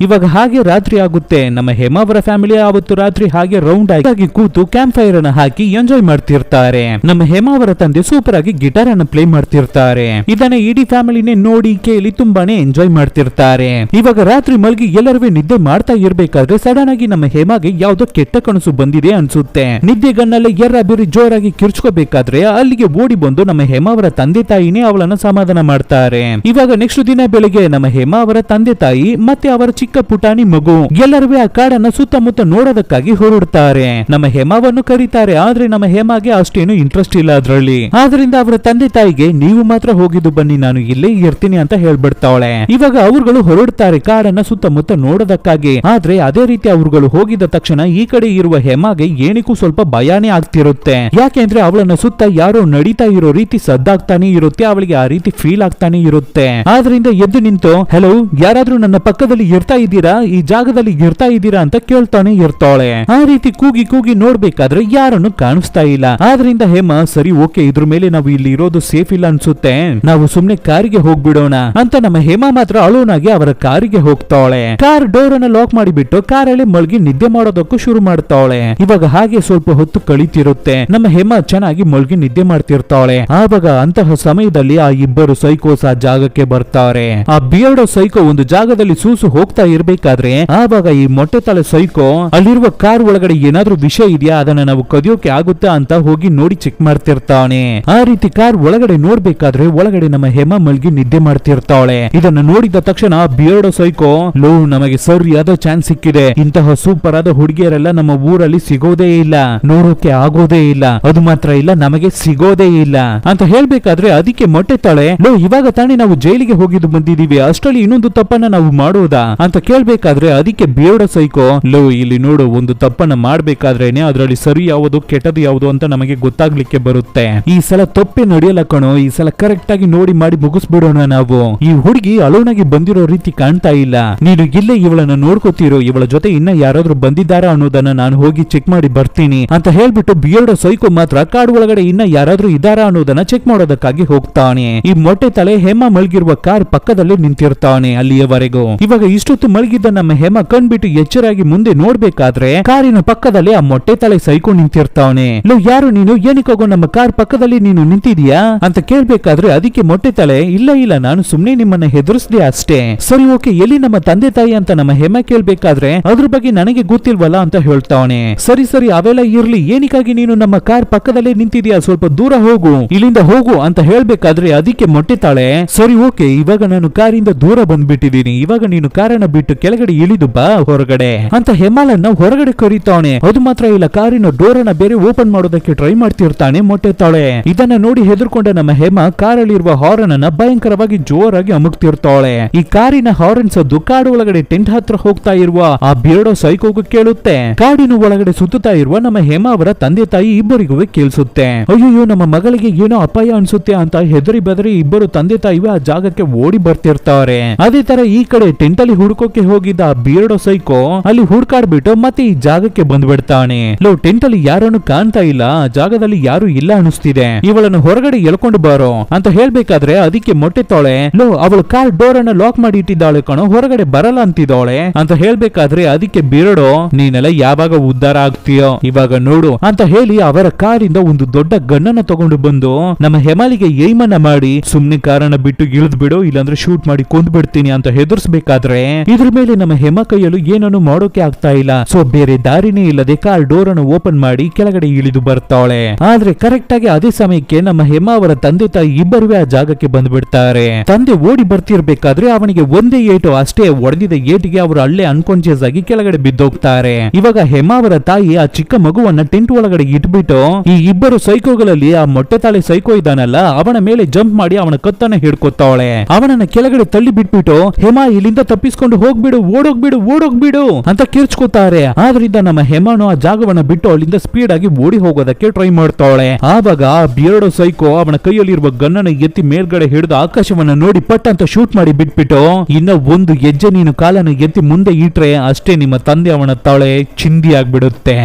ಇವಾಗ ಹಾಗೆ ರಾತ್ರಿ ಆಗುತ್ತೆ. ನಮ್ಮ ಹೇಮಾ ಅವರ ಫ್ಯಾಮಿಲಿ ಅವತ್ತು ರಾತ್ರಿ ಹಾಗೆ ರೌಂಡ್ ಆಗಿ ಕೂತು ಕ್ಯಾಂಪ್ ಫೈರ್ ಅನ್ನ ಹಾಕಿ ಎಂಜಾಯ್ ಮಾಡ್ತಿರ್ತಾರೆ. ನಮ್ಮ ಹೇಮಾ ಅವರ ತಂದೆ ಸೂಪರ್ ಆಗಿ ಗಿಟಾರ್ ಅನ್ನ ಪ್ಲೇ ಮಾಡ್ತಿರ್ತಾರೆ. ಇದನ್ನ ಇಡೀ ಫ್ಯಾಮಿಲಿನೇ ನೋಡಿ ಕೇಳಿ ತುಂಬಾನೇ ಎಂಜಾಯ್ ಮಾಡ್ತಿರ್ತಾರೆ. ಇವಾಗ ರಾತ್ರಿ ಮಲ್ಗಿ ಎಲ್ಲರೂ ನಿದ್ದೆ ಮಾಡ್ತಾ ಇರ್ಬೇಕಾದ್ರೆ ಸಡನ್ ಆಗಿ ನಮ್ಮ ಹೇಮಾಗೆ ಯಾವ್ದೋ ಕೆಟ್ಟ ಕನಸು ಬಂದಿದೆ ಅನ್ಸುತ್ತೆ. ನಿದ್ದೆಗಣ್ಣಲ್ಲೇ ಎರ್ರಬಿರಿ ಜೋರಾಗಿ ಕಿರ್ಚ್ಕೋಬೇಕಾದ್ರೆ ಅಲ್ಲಿಗೆ ಓಡಿ ಬಂದು ನಮ್ಮ ಹೇಮಾ ಅವರ ತಂದೆ ತಾಯಿನೇ ಅವಳನ್ನ ಸಮಾಧಾನ ಮಾಡ್ತಾರೆ. ಇವಾಗ ನೆಕ್ಸ್ಟ್ ದಿನ ಬೆಳಿಗ್ಗೆ ನಮ್ಮ ಹೇಮಾ ಅವರ ತಂದೆ ತಾಯಿ ಮತ್ತೆ ಅವರ ಚಿಕ್ಕ ಪುಟಾಣಿ ಮಗು ಎಲ್ಲರೂ ಆ ಕಾಡನ್ನ ಸುತ್ತಮುತ್ತ ನೋಡೋದಕ್ಕಾಗಿ ಹೊರಡ್ತಾರೆ. ನಮ್ಮ ಹೇಮಾವನ್ನು ಕರೀತಾರೆ, ಆದ್ರೆ ನಮ್ಮ ಹೇಮಾಗೆ ಅಷ್ಟೇನು ಇಂಟ್ರೆಸ್ಟ್ ಇಲ್ಲ ಅದ್ರಲ್ಲಿ. ಆದ್ರಿಂದ ಅವರ ತಂದೆ ತಾಯಿಗೆ ನೀವು ಮಾತ್ರ ಹೋಗಿದ್ದು ಬನ್ನಿ, ನಾನು ಇಲ್ಲೇ ಇರ್ತೀನಿ ಅಂತ ಹೇಳ್ಬಿಡ್ತಾವಳೆ. ಇವಾಗ ಅವ್ರುಗಳು ಹೊರಡ್ತಾರೆ ಕಾಡನ್ನ ಸುತ್ತಮುತ್ತ ನೋಡೋದಕ್ಕಾಗಿ. ಆದ್ರೆ ಅದೇ ರೀತಿ ಅವ್ರುಗಳು ಹೋಗಿದ ತಕ್ಷಣ ಈ ಕಡೆ ಇರುವ ಹೇಮಾಗೆ ಏನಿಗೂ ಸ್ವಲ್ಪ ಭಯಾನೇ ಆಗ್ತಿರುತ್ತೆ. ಯಾಕೆಂದ್ರೆ ಅವಳನ್ನ ಸುತ್ತ ಯಾರೋ ನಡೀತಾ ಇರೋ ರೀತಿ ಸದ್ದಾಗ್ತಾನೆ ಇರುತ್ತೆ, ಅವಳಿಗೆ ಆ ರೀತಿ ಫೀಲ್ ಆಗ್ತಾನೆ ಇರುತ್ತೆ. ಆದ್ರಿಂದ ಎದ್ದು ನಿಂತು, ಹೆಲೋ, ಯಾರಾದ್ರೂ ನನ್ನ ಪಕ್ಕದಲ್ಲಿ ಇರ್ತಾ ಇದ್ದೀರಾ, ಈ ಜಾಗದಲ್ಲಿ ಇರ್ತಾ ಇದ್ದೀರಾ ಅಂತ ಕೇಳ್ತಾನೆ ಇರ್ತಾಳೆ. ಆ ರೀತಿ ಕೂಗಿ ಕೂಗಿ ನೋಡ್ಬೇಕಾದ್ರೆ ಯಾರನ್ನು ಕಾಣಿಸ್ತಾ ಇಲ್ಲ. ಆದ್ರಿಂದ ಹೇಮಾ, ಸರಿ ಓಕೆ, ಇದ್ರ ಮೇಲೆ ನಾವು ಇಲ್ಲಿ ಇರೋದು ಸೇಫ್ ಇಲ್ಲ ಅನ್ಸುತ್ತೆ, ನಾವು ಸುಮ್ನೆ ಕಾರಿಗೆ ಹೋಗ್ಬಿಡೋಣ ಅಂತ ನಮ್ಮ ಹೇಮಾ ಮಾತ್ರ ಅಲೋನ್ ಆಗಿ ಅವರ ಕಾರಿಗೆ ಹೋಗ್ತಾಳೆ. ಕಾರ್ ಡೋರ್ ಅನ್ನ ಲಾಕ್ ಮಾಡಿಬಿಟ್ಟು ಕಾರಲ್ಲಿ ಮಲ್ಗಿ ನಿದ್ದೆ ಮಾಡೋದಕ್ಕೂ ಶುರು ಮಾಡ್ತಾಳೆ. ಇವಾಗ ಹಾಗೆ ಸ್ವಲ್ಪ ಹೊತ್ತು ಕಳೀತಿರುತ್ತೆ. ನಮ್ಮ ಹೇಮಾ ಚೆನ್ನಾಗಿ ಮಲ್ಗಿ ನಿದ್ದೆ ಮಾಡ್ತಿರ್ತಾಳೆ. ಆವಾಗ ಅಂತಹ ಸಮಯದಲ್ಲಿ ಆ ಇಬ್ಬರು ಸೈಕೋಸ್ ಆ ಜಾಗಕ್ಕೆ ಬರ್ತಾರೆ. ಆ ಬಿಯರ್ಡೋ ಸೈಕೋ ಒಂದು ಜಾಗದಲ್ಲಿ ಸೂಸು ಹೋಗ್ತಾ ಇರ್ಬೇಕಾದ್ರೆ ಆವಾಗ ಈ ಮೊಟ್ಟೆ ತಲೆ ಸೈಕೋ ಅಲ್ಲಿರುವ ಕಾರ್ ಒಳಗಡೆ ಏನಾದ್ರೂ ವಿಷಯ ಇದೆಯಾ, ಅದನ್ನ ನಾವು ಕದಿಯೋಕೆ ಆಗುತ್ತಾ ಅಂತ ಹೋಗಿ ನೋಡಿ ಚೆಕ್ ಮಾಡ್ತಿರ್ತಾನೆ. ಆ ರೀತಿ ಕಾರ್ ಒಳಗಡೆ ನೋಡ್ಬೇಕಾದ್ರೆ ಒಳಗಡೆ ನಮ್ಮ ಹೇಮಾ ಮಲ್ಗಿ ನಿದ್ದೆ ಮಾಡ್ತಿರ್ತಾಳೆ. ಇದನ್ನ ನೋಡಿದ ತಕ್ಷಣ ಬಿಯರ್ಡೋ ಸೈಕೋ, ಲೋ, ನಮಗೆ ಸರಿಯಾದ ಚಾನ್ಸ್ ಸಿಕ್ಕಿದೆ, ಇಂತಹ ಸೂಪರ್ ಆದ ಹುಡುಗಿಯರೆಲ್ಲ ನಮ್ಮ ಊರಲ್ಲಿ ಸಿಗೋದೇ ಇಲ್ಲ, ನೋಡೋಕೆ ಆಗೋದೇ ಇಲ್ಲ, ಅದು ಮಾತ್ರ ಇಲ್ಲ, ನಮಗೆ ಸಿಗೋದೇ ಇಲ್ಲ ಅಂತ ಹೇಳ್ಬೇಕಾದ್ರೆ ಅದಕ್ಕೆ ಮೊಟ್ಟೆ ತಾಳೆ, ಲೋ, ಇವಾಗ ತಾನೇ ನಾವು ಜೈಲಿಗೆ ಹೋಗಿದ್ದು ಬಂದಿದೀವಿ, ಅಷ್ಟರಲ್ಲಿ ಇನ್ನೊಂದು ತಪ್ಪನ್ನ ನಾವು ಮಾಡೋದಾ ಅಂತ ಕೇಳ್ಬೇಕಾದ್ರೆ ಅದಕ್ಕೆ ಬಿಯರ್ಡೋ ಸೈಕೋ, ಲೋ, ಇಲ್ಲಿ ನೋಡು, ಒಂದು ತಪ್ಪನ್ನ ಮಾಡ್ಬೇಕಾದ್ರೇನೆ ಅದರಲ್ಲಿ ಸರಿ ಯಾವುದು ಕೆಟ್ಟದ್ದು ಯಾವುದು ಅಂತ ನಮಗೆ ಗೊತ್ತಾಗ್ಲಿಕ್ಕೆ ಬರುತ್ತೆ. ಈ ಸಲ ತಪ್ಪೆ ನಡೆಯಲ್ಲ ಕಣೋ, ಈ ಸಲ ಕರೆಕ್ಟ್ ಆಗಿ ನೋಡಿ ಮಾಡಿ ಮುಗಿಸ್ಬಿಡೋಣ ನಾವು. ಈ ಹುಡುಗಿ ಅಲೋನ್ ಆಗಿ ಬಂದಿರೋ ರೀತಿ ಕಾಣ್ತಾ ಇಲ್ಲ, ನೀನು ಇಲ್ಲೇ ಇವಳನ್ನ ನೋಡ್ಕೋತಿರೋ, ಇವಳ ಜೊತೆ ಇನ್ನ ಯಾರಾದ್ರೂ ಬಂದಿದ್ದಾರಾ ಅನ್ನೋದನ್ನ ನಾನು ಹೋಗಿ ಚೆಕ್ ಮಾಡಿ ಬರ್ತೀನಿ ಅಂತ ಹೇಳ್ಬಿಟ್ಟು ಬಿಯರ್ಡೋ ಸೈಕೋ ಮಾತ್ರ ಕಾಡು ಒಳಗಡೆ ಇನ್ನ ಯಾರಾದ್ರೂ ಇದ್ದಾರಾ ಅನ್ನೋದನ್ನ ಚೆಕ್ ಮಾಡೋದಕ್ಕಾಗಿ ಹೋಗ್ತಾನೆ. ಈ ಮೊಟ್ಟೆ ತಲೆ ಹೇಮಾ ಮಲ್ಗಿರುವ ಕಾರ್ ಪಕ್ಕದಲ್ಲಿ ನಿಂತಿರ್ತಾನೆ ಅಲ್ಲಿಯವರೆಗೂ. ಇವಾಗ ಇಷ್ಟೊತ್ತು ಮಲಗಿದ್ದ ನಮ್ಮ ಹೇಮಾ ಕಣ್ಬಿಟ್ಟು ಎಚ್ಚರಾಗಿ ಮುಂದೆ ನೋಡ್ಬೇಕಾದ್ರೆ ಕಾರಿನ ಪಕ್ಕದಲ್ಲಿ ಆ ಮೊಟ್ಟೆ ತಲೆ ಸೈಕೋ ನಿಂತಿರ್ತಾವನೆ. ಲೋ, ಯಾರು ನೀನು, ಏನಕ್ಕೋಗೋ ನಮ್ಮ ಕಾರ್ ಪಕ್ಕದಲ್ಲಿ ನೀನು ನಿಂತಿದ್ಯಾ ಅಂತ ಕೇಳ್ಬೇಕಾದ್ರೆ ಅದಕ್ಕೆ ಮೊಟ್ಟೆ ತಲೆ, ಇಲ್ಲ ಇಲ್ಲ, ನಾನು ಸುಮ್ನೆ ನಿಮ್ಮನ್ನ ಹೆದರ್ಸ್ದೆ ಅಷ್ಟೇ. ಸರಿ ಓಕೆ, ಎಲ್ಲಿ ನಮ್ಮ ತಂದೆ ತಾಯಿ ಅಂತ ನಮ್ಮ ಹೇಮಾ ಕೇಳ್ಬೇಕಾದ್ರೆ ಅದ್ರ ಬಗ್ಗೆ ನನಗೆ ಗೊತ್ತಿಲ್ವಲ್ಲ ಅಂತ ಹೇಳ್ತಾವನೆ. ಸರಿ ಸರಿ, ಅವೆಲ್ಲ ಇರ್ಲಿ, ಏನಕ್ಕಾಗಿ ನೀನು ನಮ್ಮ ಕಾರ್ ಪಕ್ಕದಲ್ಲೇ ನಿಂತಿದ್ಯಾ, ಸ್ವಲ್ಪ ದೂರ ಹೋಗು, ಇಲ್ಲಿಂದ ಹೋಗು ಅಂತ ಹೇಳ್ಬೇಕಾದ್ರೆ ಅದಕ್ಕೆ ಮೊಟ್ಟೆ ತಾಳೆ, ಸರಿ ಓಕೆ, ಇವಾಗ ನಾನು ಕಾರಿಂದ ದೂರ ಬಂದ್ಬಿಟ್ಟಿದ್ದೀನಿ, ಇವಾಗ ನೀನು ಕಾರನ್ನ ಬಿಟ್ಟು ಕೆಳಗಡೆ ಇಳಿದು ಬಾ ಹೊರಗಡೆ ಅಂತ ಹೇಮಾಲನ್ನ ಹೊರಗಡೆ ಕರೀತಾನೆ. ಅದು ಮಾತ್ರ ಇಲ್ಲ, ಕಾರಿನ ಡೋರ್ ಅನ್ನ ಬೇರೆ ಓಪನ್ ಮಾಡೋದಕ್ಕೆ ಟ್ರೈ ಮಾಡ್ತಿರ್ತಾನೆ ಮೊಟ್ಟೆ ತಾಳೆ. ಇದನ್ನ ನೋಡಿ ಹೆದರ್ಕೊಂಡ ನಮ್ಮ ಹೇಮಾ ಕಾರಲ್ಲಿರುವ ಹಾರನ್ ಅನ್ನ ಭಯಂಕರವಾಗಿ ಜೋರಾಗಿ ಅಮುಕ್ತಿರ್ತಾಳೆ. ಈ ಕಾರಿನ ಹಾರನ್ ಸದ್ದು ಕಾಡು ಒಳಗಡೆ ಟೆಂಟ್ ಹತ್ರ ಹೋಗ್ತಾ ಇರುವ ಆ ಬಿಯರ್ಡೋ ಸೈಕೋಗೂ ಕೇಳುತ್ತೆ. ಕಾಡಿನ ಒಳಗಡೆ ಸುತ್ತುತ್ತಾ ಇರುವ ನಮ್ಮ ಹೇಮಾ ಅವರ ತಂದೆ ತಾಯಿ ಇಬ್ಬರಿಗೂ ಕೇಳಿಸುತ್ತೆ. ಅಯ್ಯೋ, ನಮ್ಮ ಮಗಳಿಗೆ ಏನೋ ಅಪಾಯ ಅನ್ಸುತ್ತೆ ಅಂತ ಹೆದರಿ ಬೆದರಿ ಇಬ್ಬರು ತಂದೆ ತಾಯಿ ಆ ಜಾಗಕ್ಕೆ ಓಡಿ ಬರ್ತಿರ್ತಾರೆ. ಅದೇ ತರ ಈ ಕಡೆ ಟೆಂಟ್ ಅಲ್ಲಿ ಹುಡುಕೋಕೆ ಹೋಗಿದ್ದ ಬಿಯರ್ಡೋ ಸೈಕೋ ಅಲ್ಲಿ ಹುಡ್ಕಾಡ್ಬಿಟ್ಟು ಮತ್ತೆ ಈ ಜಾಗಕ್ಕೆ ಬಂದ್ಬಿಡ್ತಾನೆ. ಲೋ, ಟೆಂಟ್ ಅಲ್ಲಿ ಯಾರನ್ನು ಕಾಣ್ತಾ ಇಲ್ಲ, ಜಾಗದಲ್ಲಿ ಯಾರು ಇಲ್ಲ ಅನಿಸ್ತಿದೆ, ಇವಳನ್ನು ಹೊರಗಡೆ ಎಳ್ಕೊಂಡು ಬಾರೋ ಅಂತ ಹೇಳ್ಬೇಕಾದ್ರೆ ಅದಕ್ಕೆ ಮೊಟ್ಟೆ ತಾಳೆ, ಲೋ, ಅವಳು ಕಾರ್ ಡೋರ್ ಅನ್ನ ಲಾಕ್ ಮಾಡಿ ಇಟ್ಟಿದ್ದಾಳೆ ಕಣೋ, ಹೊರಗಡೆ ಬರಲ್ಲ ಅಂತಿದ್ದಾಳೆ ಅಂತ ಹೇಳ್ಬೇಕಾದ್ರೆ ಅದಕ್ಕೆ ಬಿಯರ್ಡೋ, ನೀನೆಲ್ಲ ಯಾವಾಗ ಉದ್ಧಾರ ಆಗ್ತೀಯೋ ಇವಾಗ ನೋಡು ಅಂತ ಹೇಳಿ ಅವರ ಕಾರಿಂದ ಒಂದು ದೊಡ್ಡ ಗನ್ನನ್ನ ತಗೊಂಡು ಬಂದು ನಮ್ಮ ಹೇಮಾಲಿಗೆ ಏಮನ್ನ ಮಾಡಿ, ಸುಮ್ನೆ ಕಾರನ್ನ ಬಿಟ್ಟು ಇಳಿದ್ ಬಿಡು, ಇಲ್ಲಾಂದ್ರೆ ಶೂಟ್ ಮಾಡಿ ಕೊಂದ್ ಬಿಡ್ತೀನಿ ಅಂತ ಹೆದರ್ಸ್ಬೇಕಾದ್ರೆ ಇದ್ರ ಮೇಲೆ ನಮ್ಮ ಹೇಮಾ ಕೈಯಲ್ಲೂ ಏನನ್ನು ಮಾಡೋಕೆ ಆಗ್ತಾ ಇಲ್ಲ. ಸೊ ಬೇರೆ ದಾರಿನೇ ಇಲ್ಲದೆ ಕಾರ್ ಡೋರ್ ಅನ್ನು ಓಪನ್ ಮಾಡಿ ಕೆಳಗಡೆ ಇಳಿದು ಬರ್ತಾಳೆ. ಆದ್ರೆ ಕರೆಕ್ಟ್ ಆಗಿ ಅದೇ ಸಮಯಕ್ಕೆ ನಮ್ಮ ಹೇಮಾ ಅವರ ತಂದೆ ತಾಯಿ ಇಬ್ಬರೂ ಆ ಜಾಗಕ್ಕೆ ಬಂದ್ಬಿಡ್ತಾರೆ. ತಂದೆ ಓಡಿ ಬರ್ತಿರ್ಬೇಕಾದ್ರೆ ಅವನಿಗೆ ಒಂದೇ ಏಟು ಅಷ್ಟೇ ಹೊಡೆದಿದ್ದ ಏಟಿಗೆ ಅವರು ಅಲ್ಲೇ ಅನ್ಕಾನ್ಶಿಯಸ್ ಆಗಿ ಕೆಳಗಡೆ ಬಿದ್ದೋಗ್ತಾರೆ. ಇವಾಗ ಹೇಮಾ ಅವರ ತಾಯಿ ಆ ಚಿಕ್ಕ ಮಗುವನ್ನ ಟೆಂಟ್ ಒಳಗಡೆ ಇಟ್ಬಿಟ್ಟು ಈ ಇಬ್ಬರು ಸೈಕೋಗಳಲ್ಲಿ ಆ ಮೊಟ್ಟೆ ತಾಳೆ ಸೈಕೋ ಇದಾನಲ್ಲ ಅವನ ಮೇಲೆ ಜಂಪ್ ಮಾಡಿ ಅವನ ಕತ್ತನ್ನ ಹಿಡ್ಕೊತಾಳೆ. ಅವನನ್ನ ಕೆಳಗಡೆ ತಳ್ಳಿ ಬಿಟ್ಬಿಟ್ಟು ಹೇಮಾ ಇಲ್ಲಿಂದ ತಪ್ಪಿಸ್ಕೊಂಡು ಹೋಗ್ಬಿಡು, ಓಡೋಗ್ಬಿಡು ಅಂತ ಕಿರ್ಚ್ಕೋತಾರೆ. ಆದ್ರಿಂದ ನಮ್ಮ ಹೇಮಾನು ಆ ಜಾಗವನ್ನ ಬಿಟ್ಟು ಅಲ್ಲಿಂದ ಸ್ಪೀಡ್ ಆಗಿ ಓಡಿ ಹೋಗೋದಕ್ಕೆ ಟ್ರೈ ಮಾಡ್ತಾಳೆ. ಆವಾಗ ಆ ಬಿಯರ್ಡೋ ಸೈಕೋ ಅವನ ಕೈಯಲ್ಲಿರುವ ಗನ್ನನ್ನು ಎತ್ತಿ ಮೇಲ್ಗಡೆ ಹಿಡಿದು ಆಕಾಶವನ್ನ ನೋಡಿ ಪಟ್ ಅಂತ ಶೂಟ್ ಮಾಡಿ ಬಿಟ್ಬಿಟ್ಟು, ಇನ್ನ ಒಂದು ಹೆಜ್ಜೆ ನೀನು ಕಾಲನ್ನು ಎತ್ತಿ ಮುಂದೆ ಇಟ್ರೆ ಅಷ್ಟೇ ನಿಮ್ಮ ತಂದೆ ಅವನ ತಲೆ ಚಿಂದಿ ಆಗ್ಬಿಡುತ್ತೆ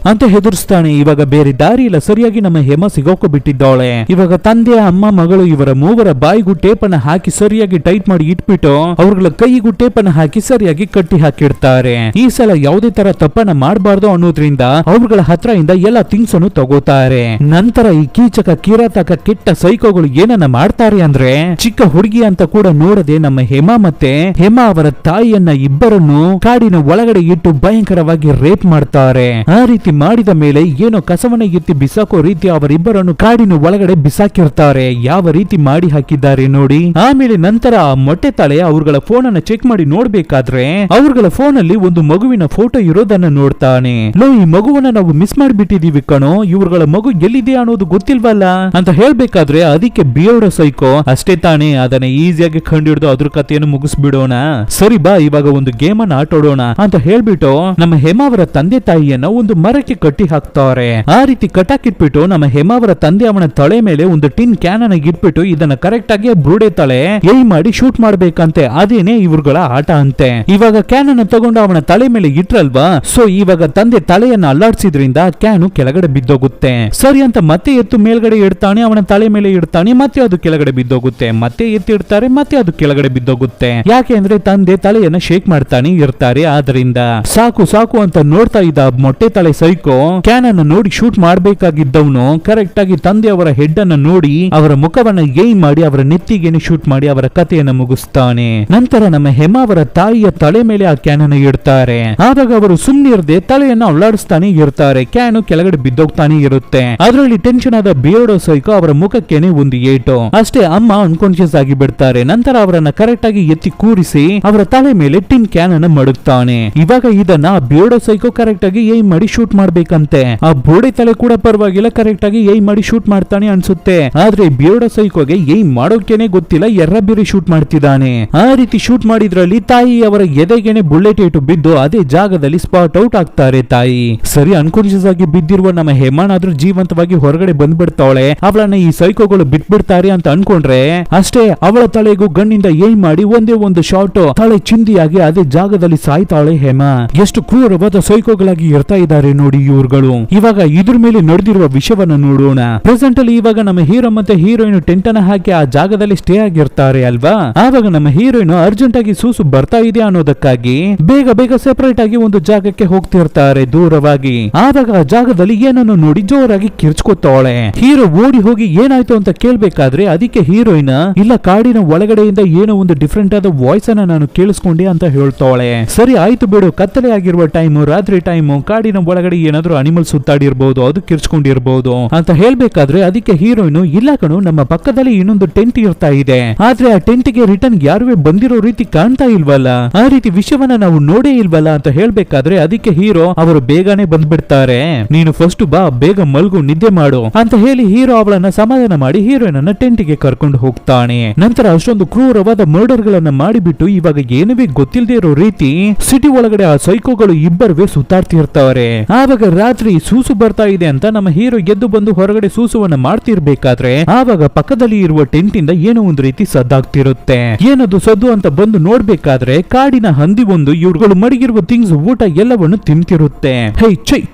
ಅಂತ ಹೆದರ್ಸ್ತಾನೆ. ಇವಾಗ ಬೇರೆ ದಾರಿ ಇಲ್ಲ, ಸರಿಯಾಗಿ ನಮ್ಮ ಹೇಮ ಸಿಗೋಕೋಬಿಟ್ಟಿದ್ದಾಳೆ. ಇವಾಗ ತಂದೆ, ಅಮ್ಮ, ಮಗಳು ಇವರ ಮೂವರ ಬಾಯಿಗೂ ಟೇಪನ್ನ ಹಾಕಿ ಸರಿಯಾಗಿ ಟೈಟ್ ಮಾಡಿ ಇಟ್ಬಿಟ್ಟು ಅವ್ರಗಳ ಕೈಗೂ ಟೇಪನ್ನ ಹಾಕಿ ಸರಿಯಾಗಿ ಕಟ್ಟಿ ಹಾಕಿಡ್ತಾರೆ. ಈ ಸಲ ಯಾವುದೇ ತರ ತಪ್ಪನ್ನ ಮಾಡಬಾರ್ದು ಅನ್ನೋದ್ರಿಂದ ಅವ್ರಗಳ ಹತ್ರ ಇಂದ ಎಲ್ಲ ಥಿಂಗ್ಸ್ ಅನ್ನು ತಗೋತಾರೆ. ನಂತರ ಈ ಕೀಚಕ ಕಿರಾತಕ ಕೆಟ್ಟ ಸೈಕೋಗಳು ಏನನ್ನ ಮಾಡ್ತಾರೆ ಅಂದ್ರೆ, ಚಿಕ್ಕ ಹುಡುಗಿ ಅಂತ ಕೂಡ ನೋಡದೆ ನಮ್ಮ ಹೇಮ ಮತ್ತೆ ಹೇಮ ಅವರ ತಾಯಿಯನ್ನ ಇಬ್ಬರನ್ನು ಕಾಡಿನ ಒಳಗಡೆ ಇಟ್ಟು ಭಯಂಕರವಾಗಿ ರೇಪ್ ಮಾಡ್ತಾರೆ. ಆ ರೀತಿ ಮಾಡಿದ ಮೇಲೆ ಏನೋ ಕಸವನ್ನ ಎತ್ತಿ ಬಿಸಾಕೋ ರೀತಿ ಅವರಿಬ್ಬರನ್ನು ಕಾಡಿನ ಒಳಗಡೆ ಬಿಸಾಕಿರ್ತಾರೆ. ಯಾವ ರೀತಿ ಮಾಡಿ ಹಾಕಿದ್ದಾರೆ ನೋಡಿ. ಆಮೇಲೆ ನಂತರ ಮೊಟ್ಟೆ ತಲೆ ಅವ್ರಗಳ ಫೋನ್ ಅನ್ನ ಚೆಕ್ ಮಾಡಿ ನೋಡ್ಬೇಕಾದ್ರೆ ಅವ್ರಗಳ ಫೋನ್ ಅಲ್ಲಿ ಒಂದು ಮಗುವಿನ ಫೋಟೋ ಇರೋದನ್ನ ನೋಡ್ತಾನೆ. ಈ ಮಗುವನ್ನ ನಾವು ಮಿಸ್ ಮಾಡ್ಬಿಟ್ಟಿದೀವಿ ಕಣೋ, ಇವ್ರಗಳ ಮಗು ಎಲ್ಲಿದೆ ಅನ್ನೋದು ಗೊತ್ತಿಲ್ವಲ್ಲ ಅಂತ ಹೇಳ್ಬೇಕಾದ್ರೆ ಅದಕ್ಕೆ ಬಿಯರ್ಡೋ ಸೈಕೋ, ಅಷ್ಟೇ ತಾನೇ, ಅದನ್ನ ಈಸಿಯಾಗಿ ಕಂಡಿಡ್ದು ಅದ್ರ ಕಥೆಯನ್ನು ಮುಗಿಸ್ಬಿಡೋಣ, ಸರಿ ಬಾ ಇವಾಗ ಒಂದು ಗೇಮ್ ಅನ್ನ ಆಟೋಡೋಣ ಅಂತ ಹೇಳ್ಬಿಟ್ಟು ನಮ್ಮ ಹೇಮಾವರ ತಂದೆ ತಾಯಿಯನ್ನ ಒಂದು ಮರಕ್ಕೆ ಕಟ್ಟಿ ಹಾಕ್ತಾರೆ. ಆ ರೀತಿ ಕಟ್ಟಾಕಿಟ್ಬಿಟ್ಟು ನಮ್ಮ ಹೇಮಾವರ ತಂದೆ ಅವನ ತಲೆ ಮೇಲೆ ಒಂದು ಟಿನ್ ಕ್ಯಾನ್ ಅನ್ನ ಇಟ್ಬಿಟ್ಟು ಇದನ್ನ ಕರೆಕ್ಟ್ ಆಗಿ ಬ್ರೂಡೆ ತಲೆ ಏಯ್ ಮಾಡಿ ಶೂಟ್ ಮಾಡ್ಬೇಕಂತೆ. ಅದೇನೆ ಇವ್ರಗಳ ಆಟ ಅಂತೆ. ಇವಾಗ ಕ್ಯಾನ್ ಅನ್ನ ತಗೊಂಡು ಅವನ ತಲೆ ಮೇಲೆ ಇಟ್ರಲ್ವಾ, ಸೊ ಇವಾಗ ತಂದೆ ತಲೆಯನ್ನ ಅಲ್ಲಾಡ್ಸಿದ್ರಿಂದ ಕ್ಯಾನು ಕೆಳಗಡೆ ಬಿದ್ದೋಗುತ್ತೆ. ಸರಿ ಅಂತ ಮತ್ತೆ ಎತ್ತು ಮೇಲ್ಗಡೆ ಇಡ್ತಾನೆ, ಅವನ ತಲೆ ಮೇಲೆ ಇಡ್ತಾನೆ, ಮತ್ತೆ ಅದು ಕೆಳಗಡೆ ಬಿದ್ದೋಗುತ್ತೆ. ಮತ್ತೆ ಎತ್ತಿ ಇಡ್ತಾರೆ, ಮತ್ತೆ ಅದು ಕೆಳಗಡೆ ಬಿದ್ದೋಗುತ್ತೆ. ಯಾಕೆ ಅಂದ್ರೆ ತಂದೆ ತಲೆಯನ್ನ ಶೇಕ್ ಮಾಡ್ತಾನೆ ಇರ್ತಾರೆ. ಆದ್ರಿಂದ ಸಾಕು ಅಂತ ನೋಡ್ತಾ ಇದ್ದ ಮೊಟ್ಟೆ ತಲೆ ಸೈಕೋ ಕ್ಯಾನ್ ಅನ್ನು ನೋಡಿ ಶೂಟ್ ಮಾಡ್ಬೇಕಾಗಿದ್ದವನು ಕರೆಕ್ಟ್ ಆಗಿ ತಂದೆ ಅವರ ಹೆಡ್ ಅನ್ನು ನೋಡಿ ಅವರ ಮುಖವನ್ನ ಏಯ್ ಮಾಡಿ ಅವರ ನೆತ್ತಿಗೆ ಶೂಟ್ ಮಾಡಿ ಅವರ ಕಥೆಯನ್ನು ಮುಗಿಸ್ತಾನೆ. ನಂತರ ನಮ್ಮ ಹೇಮಾವರ ತಾಯಿಯ ತಲೆ ಮೇಲೆ ಆ ಕ್ಯಾನ್ ಅನ್ನು ಇಡ್ತಾರೆ. ಆವಾಗ ಅವರು ಸುಮ್ಮನಿರದೆ ತಲೆಯನ್ನು ಅಲ್ಲಾಡಿಸ್ತಾನೆ ಇರ್ತಾರೆ. ಕ್ಯಾನ್ ಕೆಳಗಡೆ ಬಿದ್ದೋಗ್ತಾನೆ ಇರುತ್ತೆ. ಅದರಲ್ಲಿ ಟೆನ್ಷನ್ ಆದ ಬಿಯರ್ಡೋ ಸೈಕೋ ಅವರ ಮುಖಕ್ಕೇನೆ ಒಂದು ಏಟು. ಅಷ್ಟೇ, ಅಮ್ಮ ಅನ್ಕಾನ್ಶಿಯಸ್ ಆಗಿ ಬಿಡ್ತಾರೆ. ನಂತರ ಅವರನ್ನ ಕರೆಕ್ಟ್ ಆಗಿ ಎತ್ತಿ ಕೂರಿಸಿ ಅವರ ತಲೆ ಮೇಲೆ ಟಿನ್ ಕ್ಯಾನ್ ಅನ್ನು ಮಡಗ್ತಾನೆ. ಇವಾಗ ಇದನ್ನ ಬಿಯರ್ಡೋ ಸೈಕೋ ಕರೆಕ್ಟ್ ಆಗಿ ಏಯ್ ಮಾಡಿ ಶೂಟ್ ಮಾಡ್ಬೇಕಂತೆ. ಆ ಬೋಡೆ ತಲೆ ಕೂಡ ಪರವಾಗಿಲ್ಲ, ಕರೆಕ್ಟ್ ಆಗಿ ಏಯ್ ಮಾಡಿ ಶೂಟ್ ಮಾಡ್ತಾನೆ ಅನ್ಸುತ್ತೆ. ಆದ್ರೆ ಬಿಯರ್ಡೋ ಸೈಕೋಗೆ ಏಯ್ ಮಾಡೋಕೆನೆ ಗೊತ್ತಿಲ್ಲ, ಎರ್ರಬಿರಿ ಶೂಟ್ ಮಾಡ್ತಿದ್ದಾನೆ. ಆ ರೀತಿ ಶೂಟ್ ಮಾಡಿದ್ರಲ್ಲಿ ತಾಯಿ ಅವರ ಎದೆಗೆನೆ ಬುಲೆಟ್ ಏಟು ಬಿದ್ದು ಅದೇ ಜಾಗದಲ್ಲಿ ಸ್ಪಾಟ್ ಔಟ್ ಆಗ್ತಾರೆ ತಾಯಿ. ಸರಿ, ಅನ್ಕಾನ್ಶಿಯಸ್ ಆಗಿ ಬಿದ್ದಿರುವ ನಮ್ಮ ಹೇಮಾನಾದ್ರೂ ಜೀವಂತವಾಗಿ ಹೊರಗಡೆ ಬಂದ್ಬಿಡ್ತಾವಳೆ. ಅವಳನ್ನ ಈ ಸೈಕೋಗಳು ಬಿಟ್ಬಿಡ್ತಾರೆ ಅಂತ ಅನ್ಕೊಂಡ್ರೆ ಅಷ್ಟೇ, ಅವಳ ತಲೆಗೂ ಗಣ್ಣಿಂದ ಏಯ್ ಮಾಡಿ ಒಂದೇ ಒಂದು ಶಾಟ್ ತಲೆ ಚಿಂದಿಯಾಗಿ ಅದೇ ಜಾಗದಲ್ಲಿ ಸಾಯ್ತಾಳೆ ಹೇಮಾ. ಎಷ್ಟು ಕ್ರೂರವಾದ ಸೈಕೋಗಳಾಗಿ ಇರ್ತಾ ಇದ್ದಾರೆ ನೋಡಿ ಇವ್ರುಗಳು. ಇವಾಗ ಇದ್ರ ಮೇಲೆ ನಡೆದಿರುವ ವಿಷಯವನ್ನ ನೋಡೋಣ. ಪ್ರೆಸೆಂಟ್ ಅಲ್ಲಿ ಇವಾಗ ನಮ್ಮ ಹೀರೋ ಮತ್ತೆ ಹೀರೋಯಿನ್ ಟೆಂಟ್ ಅನ್ನ ಹಾಕಿ ಆ ಜಾಗದಲ್ಲಿ ಸ್ಟೇ ಆಗಿರ್ತಾರೆ ಅಲ್ವಾ. ಆವಾಗ ನಮ್ಮ ಹೀರೋಯಿನ್ ಅರ್ಜೆಂಟ್ ಆಗಿ ಸೂಸು ಬರ್ತಾ ಇದೆ ಅನ್ನೋದಕ್ಕಾಗಿ ಬೇಗ ಸೆಪರೇಟ್ ಆಗಿ ಒಂದು ಜಾಗಕ್ಕೆ ಹೋಗ್ತಿರ್ತಾರೆ ದೂರವಾಗಿ. ಆವಾಗ ಆ ಜಾಗದಲ್ಲಿ ಏನನ್ನು ನೋಡಿ ಜೋರಾಗಿ ಕಿರ್ಚ್ಕೋತಾಳೆ. ಹೀರೋ ಓಡಿ ಹೋಗಿ ಏನಾಯ್ತು ಅಂತ ಕೇಳ್ಬೇಕಾದ್ರೆ ಅದಕ್ಕೆ ಹೀರೋಯಿನ್, ಇಲ್ಲ ಕಾಡಿನ ಒಳಗಡೆಯಿಂದ ಏನೋ ಒಂದು ಡಿಫ್ರೆಂಟ್ ಆದ ವಾಯ್ಸ್ ಅನ್ನ ನಾನು ಕೇಳಿಸ್ಕೊಂಡೆ ಅಂತ ಹೇಳ್ತಾಳೆ. ಸರಿ ಆಯ್ತು ಬಿಡು, ಕತ್ತಲೆ ಆಗಿರುವ ಟೈಮು, ರಾತ್ರಿ ಟೈಮು, ಕಾಡಿನ ಒಳಗಡೆ ಏನಾದ್ರೂ ಅನಿಮಲ್ ಸುತ್ತಾಡಿರ್ಬಹುದು, ಅದು ಕಿರ್ಚ್ಕೊಂಡಿರ್ಬಹುದು ಅಂತ ಹೇಳ್ಬೇಕಾದ್ರೆ ಅದಕ್ಕೆ ಹೀರೋಯಿನ್, ಇಲ್ಲ ಕಣು, ನಮ್ಮ ಪಕ್ಕದಲ್ಲಿ ಇನ್ನೊಂದು ಟೆಂಟ್ ಇರ್ತಾ ಇದೆ, ಆದ್ರೆ ಆ ಟೆಂಟ್ ಗೆ ರಿಟರ್ನ್ ಯಾರುವೆ ಬಂದಿರೋ ರೀತಿ ಕಾಣ್ತಾ ಇಲ್ವಲ್ಲ, ಆ ರೀತಿ ವಿಷಯವನ್ನ ನಾವು ನೋಡೇ ಇಲ್ವಲ್ಲ ಅಂತ ಹೇಳ್ಬೇಕಾದ್ರೆ ಅದಕ್ಕೆ ಹೀರೋ ಅವರು ಬೇಗನೆ ಬಂದ್ಬಿಡ್ತಾರೆ. ನೀನು ಫಸ್ಟ್ ಬಾ, ಬೇಗ ಮಲ್ಗು, ನಿದ್ದೆ ಮಾಡು ಅಂತ ಹೇಳಿ ಹೀರೋ ಅವಳನ್ನ ಸಮಾಧಾನ ಮಾಡಿ ಹೀರೋಯಿನ್ ಅನ್ನ ಟೆಂಟ್ ಗೆ ಕರ್ಕೊಂಡು ಹೋಗ್ತಾನೆ. ನಂತರ ಅಷ್ಟೊಂದು ಕ್ರೂರವಾದ ಮರ್ಡರ್ ಗಳನ್ನ ಮಾಡಿಬಿಟ್ಟು ಇವಾಗ ಏನವೇ ಗೊತ್ತಿಲ್ಲದೆ ಇರೋ ರೀತಿ ಸಿಟಿ ಒಳಗಡೆ ಆ ಸೈಕೋಗಳು ಇಬ್ಬರುವೆ ಸುತ್ತಾಡ್ತಿರ್ತಾರೆ. ಆವಾಗ ರಾತ್ರಿ ಸೂಸು ಬರ್ತಾ ಇದೆ ಅಂತ ನಮ್ಮ ಹೀರೋ ಎದ್ದು ಬಂದು ಹೊರಗಡೆ ಸೂಸುವನ್ನ ಮಾಡ್ತಿರ್ಬೇಕಾದ್ರೆ ಆವಾಗ ಪಕ್ಕದಲ್ಲಿ ಇರುವ ಟೆಂಟ್ ಇಂದ ಏನೋ ಒಂದು ರೀತಿ ಸದ್ದಾಗ್ತಿರುತ್ತೆ. ಏನದು ಸದ್ದು ಅಂತ ಬಂದು ನೋಡ್ಬೇಕಾದ್ರೆ ಕಾಡಿನ ಹಂದಿ ಒಂದು ಇವ್ರುಗಳು ಮಡಗಿರುವ ಥಿಂಗ್ಸ್ ಊಟ ಎಲ್ಲವನ್ನು ತಿಂತಿರುತ್ತೆ. ಹೇ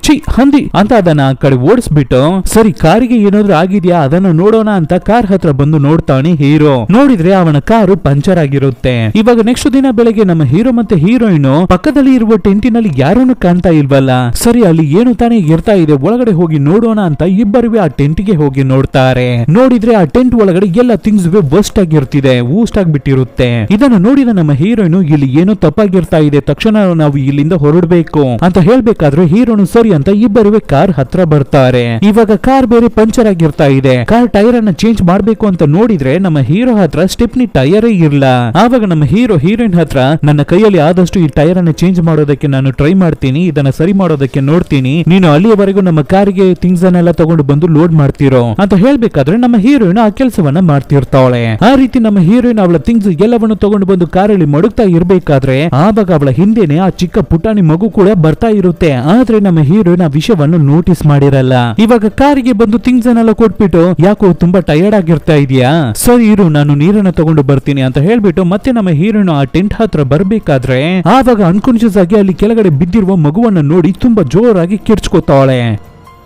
ಚೈ ಹಂದಿ ಅಂತ ಅದನ್ನ ಆ ಕಡೆ ಓಡಿಸ್ಬಿಟ್ಟು, ಸರಿ ಕಾರಿಗೆ ಏನಾದ್ರೂ ಆಗಿದ್ಯಾ ಅದನ್ನ ನೋಡೋಣ ಅಂತ ಕಾರ್ ಹತ್ರ ಬಂದು ನೋಡ್ತಾನೆ ಹೀರೋ. ನೋಡಿದ್ರೆ ಅವನ ಕಾರು ಪಂಚರ್ ಆಗಿರುತ್ತೆ. ಇವಾಗ ನೆಕ್ಸ್ಟ್ ದಿನ ಬೆಳಗ್ಗೆ ನಮ್ಮ ಹೀರೋ ಮತ್ತೆ ಹೀರೋಯಿನ್ ಪಕ್ಕದಲ್ಲಿ ಇರುವ ಟೆಂಟಿನಲ್ಲಿ ಯಾರನ್ನು ಕಾಣ್ತಾ ಇಲ್ವಲ್ಲ. ಸರಿ, ಅಲ್ಲಿ ಏನು ತಾನೇ ಇರ್ತಾ ಇದೆ, ಒಳಗಡೆ ಹೋಗಿ ನೋಡೋಣ ಅಂತ ಇಬ್ಬರುವೆ ಆ ಟೆಂಟ್ ಗೆ ಹೋಗಿ ನೋಡ್ತಾರೆ. ನೋಡಿದ್ರೆ ಆ ಟೆಂಟ್ ಒಳಗಡೆ ಎಲ್ಲ ಥಿಂಗ್ಸ್ ವರ್ಸ್ಟ್ ಆಗಿರ್ತಿದೆ, ಊಸ್ಟ್ ಆಗಿಬಿಟ್ಟಿರುತ್ತೆ. ಇದನ್ನ ನೋಡಿದ ನಮ್ಮ ಹೀರೋಯಿನ್, ಇಲ್ಲಿ ಏನೋ ತಪ್ಪಾಗಿರ್ತಾ ಇದೆ, ತಕ್ಷಣ ನಾವು ಇಲ್ಲಿಂದ ಹೊರಡಬೇಕು ಅಂತ ಹೇಳ್ಬೇಕಾದ್ರೆ ಹೀರೋನು ಸರಿ ಅಂತ ಇಬ್ಬರುವೆ ಕಾರ್ ಹತ್ರ ಬರ್ತಾರೆ. ಇವಾಗ ಕಾರ್ ಬೇರೆ ಪಂಚರ್ ಆಗಿರ್ತಾ ಇದೆ. ಕಾರ್ ಟೈರ್ ಅನ್ನ ಚೇಂಜ್ ಮಾಡ್ಬೇಕು ಅಂತ ನೋಡಿದ್ರೆ ನಮ್ಮ ಹೀರೋ ಹತ್ರ ಸ್ಟೆಪ್ನಿ ಟೈರೇ ಇರ್ಲ. ಆವಾಗ ನಮ್ಮ ಹೀರೋಯಿನ್ ಹತ್ರ, ನನ್ನ ಕೈಯಲ್ಲಿ ಆದಷ್ಟು ಈ ಟೈರ್ ಅನ್ನ ಚೇಂಜ್ ಮಾಡೋದಕ್ಕೆ ನಾನು ಟ್ರೈ ಮಾಡ್ತೀನಿ, ಇದನ್ನ ಸರಿ ಮಾಡೋದಕ್ಕೆ ನೋಡ್ತೀನಿ ಬರ್ತೀನಿ, ನೀನು ಅಲ್ಲಿಯವರೆಗೂ ನಮ್ಮ ಕಾರಿಗೆ ಥಿಂಗ್ಸ್ ಅನ್ನೆಲ್ಲ ತಗೊಂಡು ಬಂದು ಲೋಡ್ ಮಾಡ್ತಿರೋ ಅಂತ ಹೇಳ್ಬೇಕಾದ್ರೆ ನಮ್ಮ ಹೀರೋಯಿನ್ ಆ ಕೆಲಸವನ್ನ ಮಾಡ್ತಿರ್ತಾವಳೆ. ಆ ರೀತಿ ನಮ್ಮ ಹೀರೋಯಿನ್ ಅವಳ ಥಿಂಗ್ಸ್ ಎಲ್ಲವನ್ನು ತಗೊಂಡು ಬಂದು ಕಾರಲ್ಲಿ ಮಡುಕ್ತಾ ಇರ್ಬೇಕಾದ್ರೆ ಆವಾಗ ಅವಳ ಹಿಂದೆನೆ ಆ ಚಿಕ್ಕ ಪುಟಾಣಿ ಮಗು ಕೂಡ ಬರ್ತಾ ಇರುತ್ತೆ. ಆದ್ರೆ ನಮ್ಮ ಹೀರೋಯಿನ್ ಆ ವಿಷಯವನ್ನು ನೋಟಿಸ್ ಮಾಡಿರಲ್ಲ. ಇವಾಗ ಕಾರಿಗೆ ಬಂದು ಥಿಂಗ್ಸ್ ಅನ್ನೆಲ್ಲ ಕೊಟ್ಬಿಟ್ಟು ಯಾಕೋ ತುಂಬಾ ಟಯರ್ಡ್ ಆಗಿರ್ತಾ ಇದೆಯಾ, ಸರಿ ಇರು ನಾನು ನೀರನ್ನ ತಗೊಂಡು ಬರ್ತೀನಿ ಅಂತ ಹೇಳ್ಬಿಟ್ಟು ಮತ್ತೆ ನಮ್ಮ ಹೀರೋಯಿನ್ ಆ ಟೆಂಟ್ ಹತ್ರ ಬರ್ಬೇಕಾದ್ರೆ ಆವಾಗ ಅನ್ಕಾನ್ಶಿಯಸ್ ಆಗಿ ಅಲ್ಲಿ ಕೆಳಗಡೆ ಬಿದ್ದಿರುವ ಮಗುವನ್ನ ನೋಡಿ ತುಂಬಾ ಜೋರಾಗಿ ಕಿರ್ಚ್ಕೋತಾಳೆ.